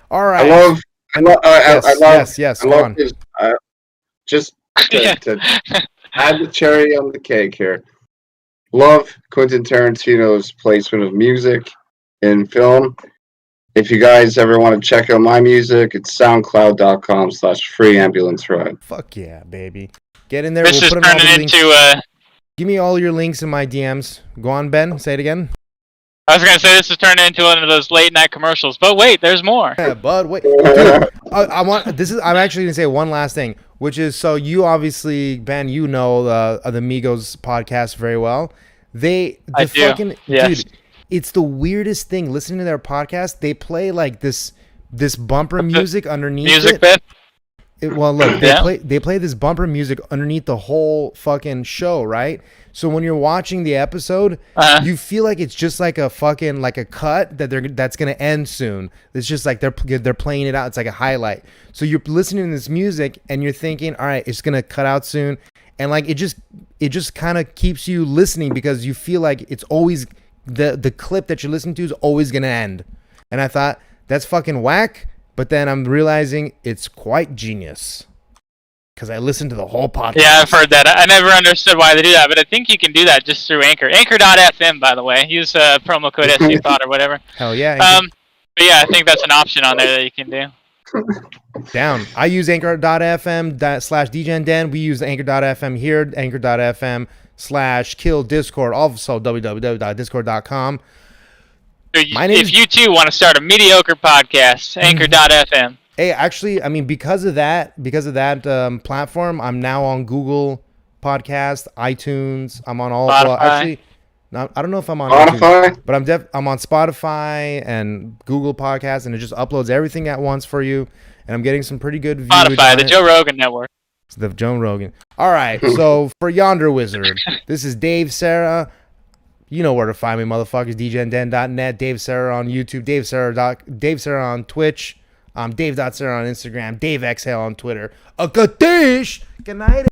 All right. I love Yes, go I love on. his, just to add the cherry on the cake here. Love Quentin Tarantino's placement of music in film. If you guys ever want to check out my music, it's soundcloud.com/freeambulanceride. Fuck yeah, baby. Get in there. This is put in all the turning links. into Give me all your links in my DMs. Go on, Ben. Say it again. I was gonna say this is turning into one of those late night commercials, but wait, there's more. Yeah, bud, wait. Dude, I'm actually gonna say one last thing, which is, so you obviously, Ben, you know the Migos podcast very well. I do. Yes. Dude, it's the weirdest thing. Listening to their podcast, they play like this bumper music underneath Music it. bit. Well, look, Yeah. they play this bumper music underneath the whole fucking show, right? So when you're watching the episode, you feel like it's just like a fucking like a cut that's gonna end soon. It's just like they're playing it out. It's like a highlight. So you're listening to this music and you're thinking, all right, it's gonna cut out soon, and like it just kind of keeps you listening because you feel like it's always the clip that you're listening to is always gonna end. And I thought that's fucking whack. But then I'm realizing it's quite genius because I listened to the whole podcast. Yeah, I've heard that. I never understood why they do that, but I think you can do that just through Anchor. Anchor.fm, by the way. Use promo code SCPod or whatever. Hell yeah. But yeah, I think that's an option on there that you can do. Down. I use Anchor.fm/DGenDen. We use Anchor.fm here. Anchor.fm/KillDiscord. Also www.discord.com. If you too want to start a mediocre podcast, Anchor.fm. Hey, actually, I mean, because of that platform, I'm now on Google Podcast, iTunes. I'm on all. Spotify. Well, actually, no, I don't know if I'm on Spotify? iTunes, but I'm on Spotify and Google Podcasts, and it just uploads everything at once for you. And I'm getting some pretty good views. Spotify, on the it. Joe Rogan Network. The Joe Rogan. All right, so for Yonder Wizard, this is Dave Sarah. You know where to find me, motherfuckers. DJNDen.net, Dave Sarah on YouTube, Dave Sarah on Twitch, Dave.Sarah on Instagram, Dave Exhale on Twitter. A Kadish! Good night.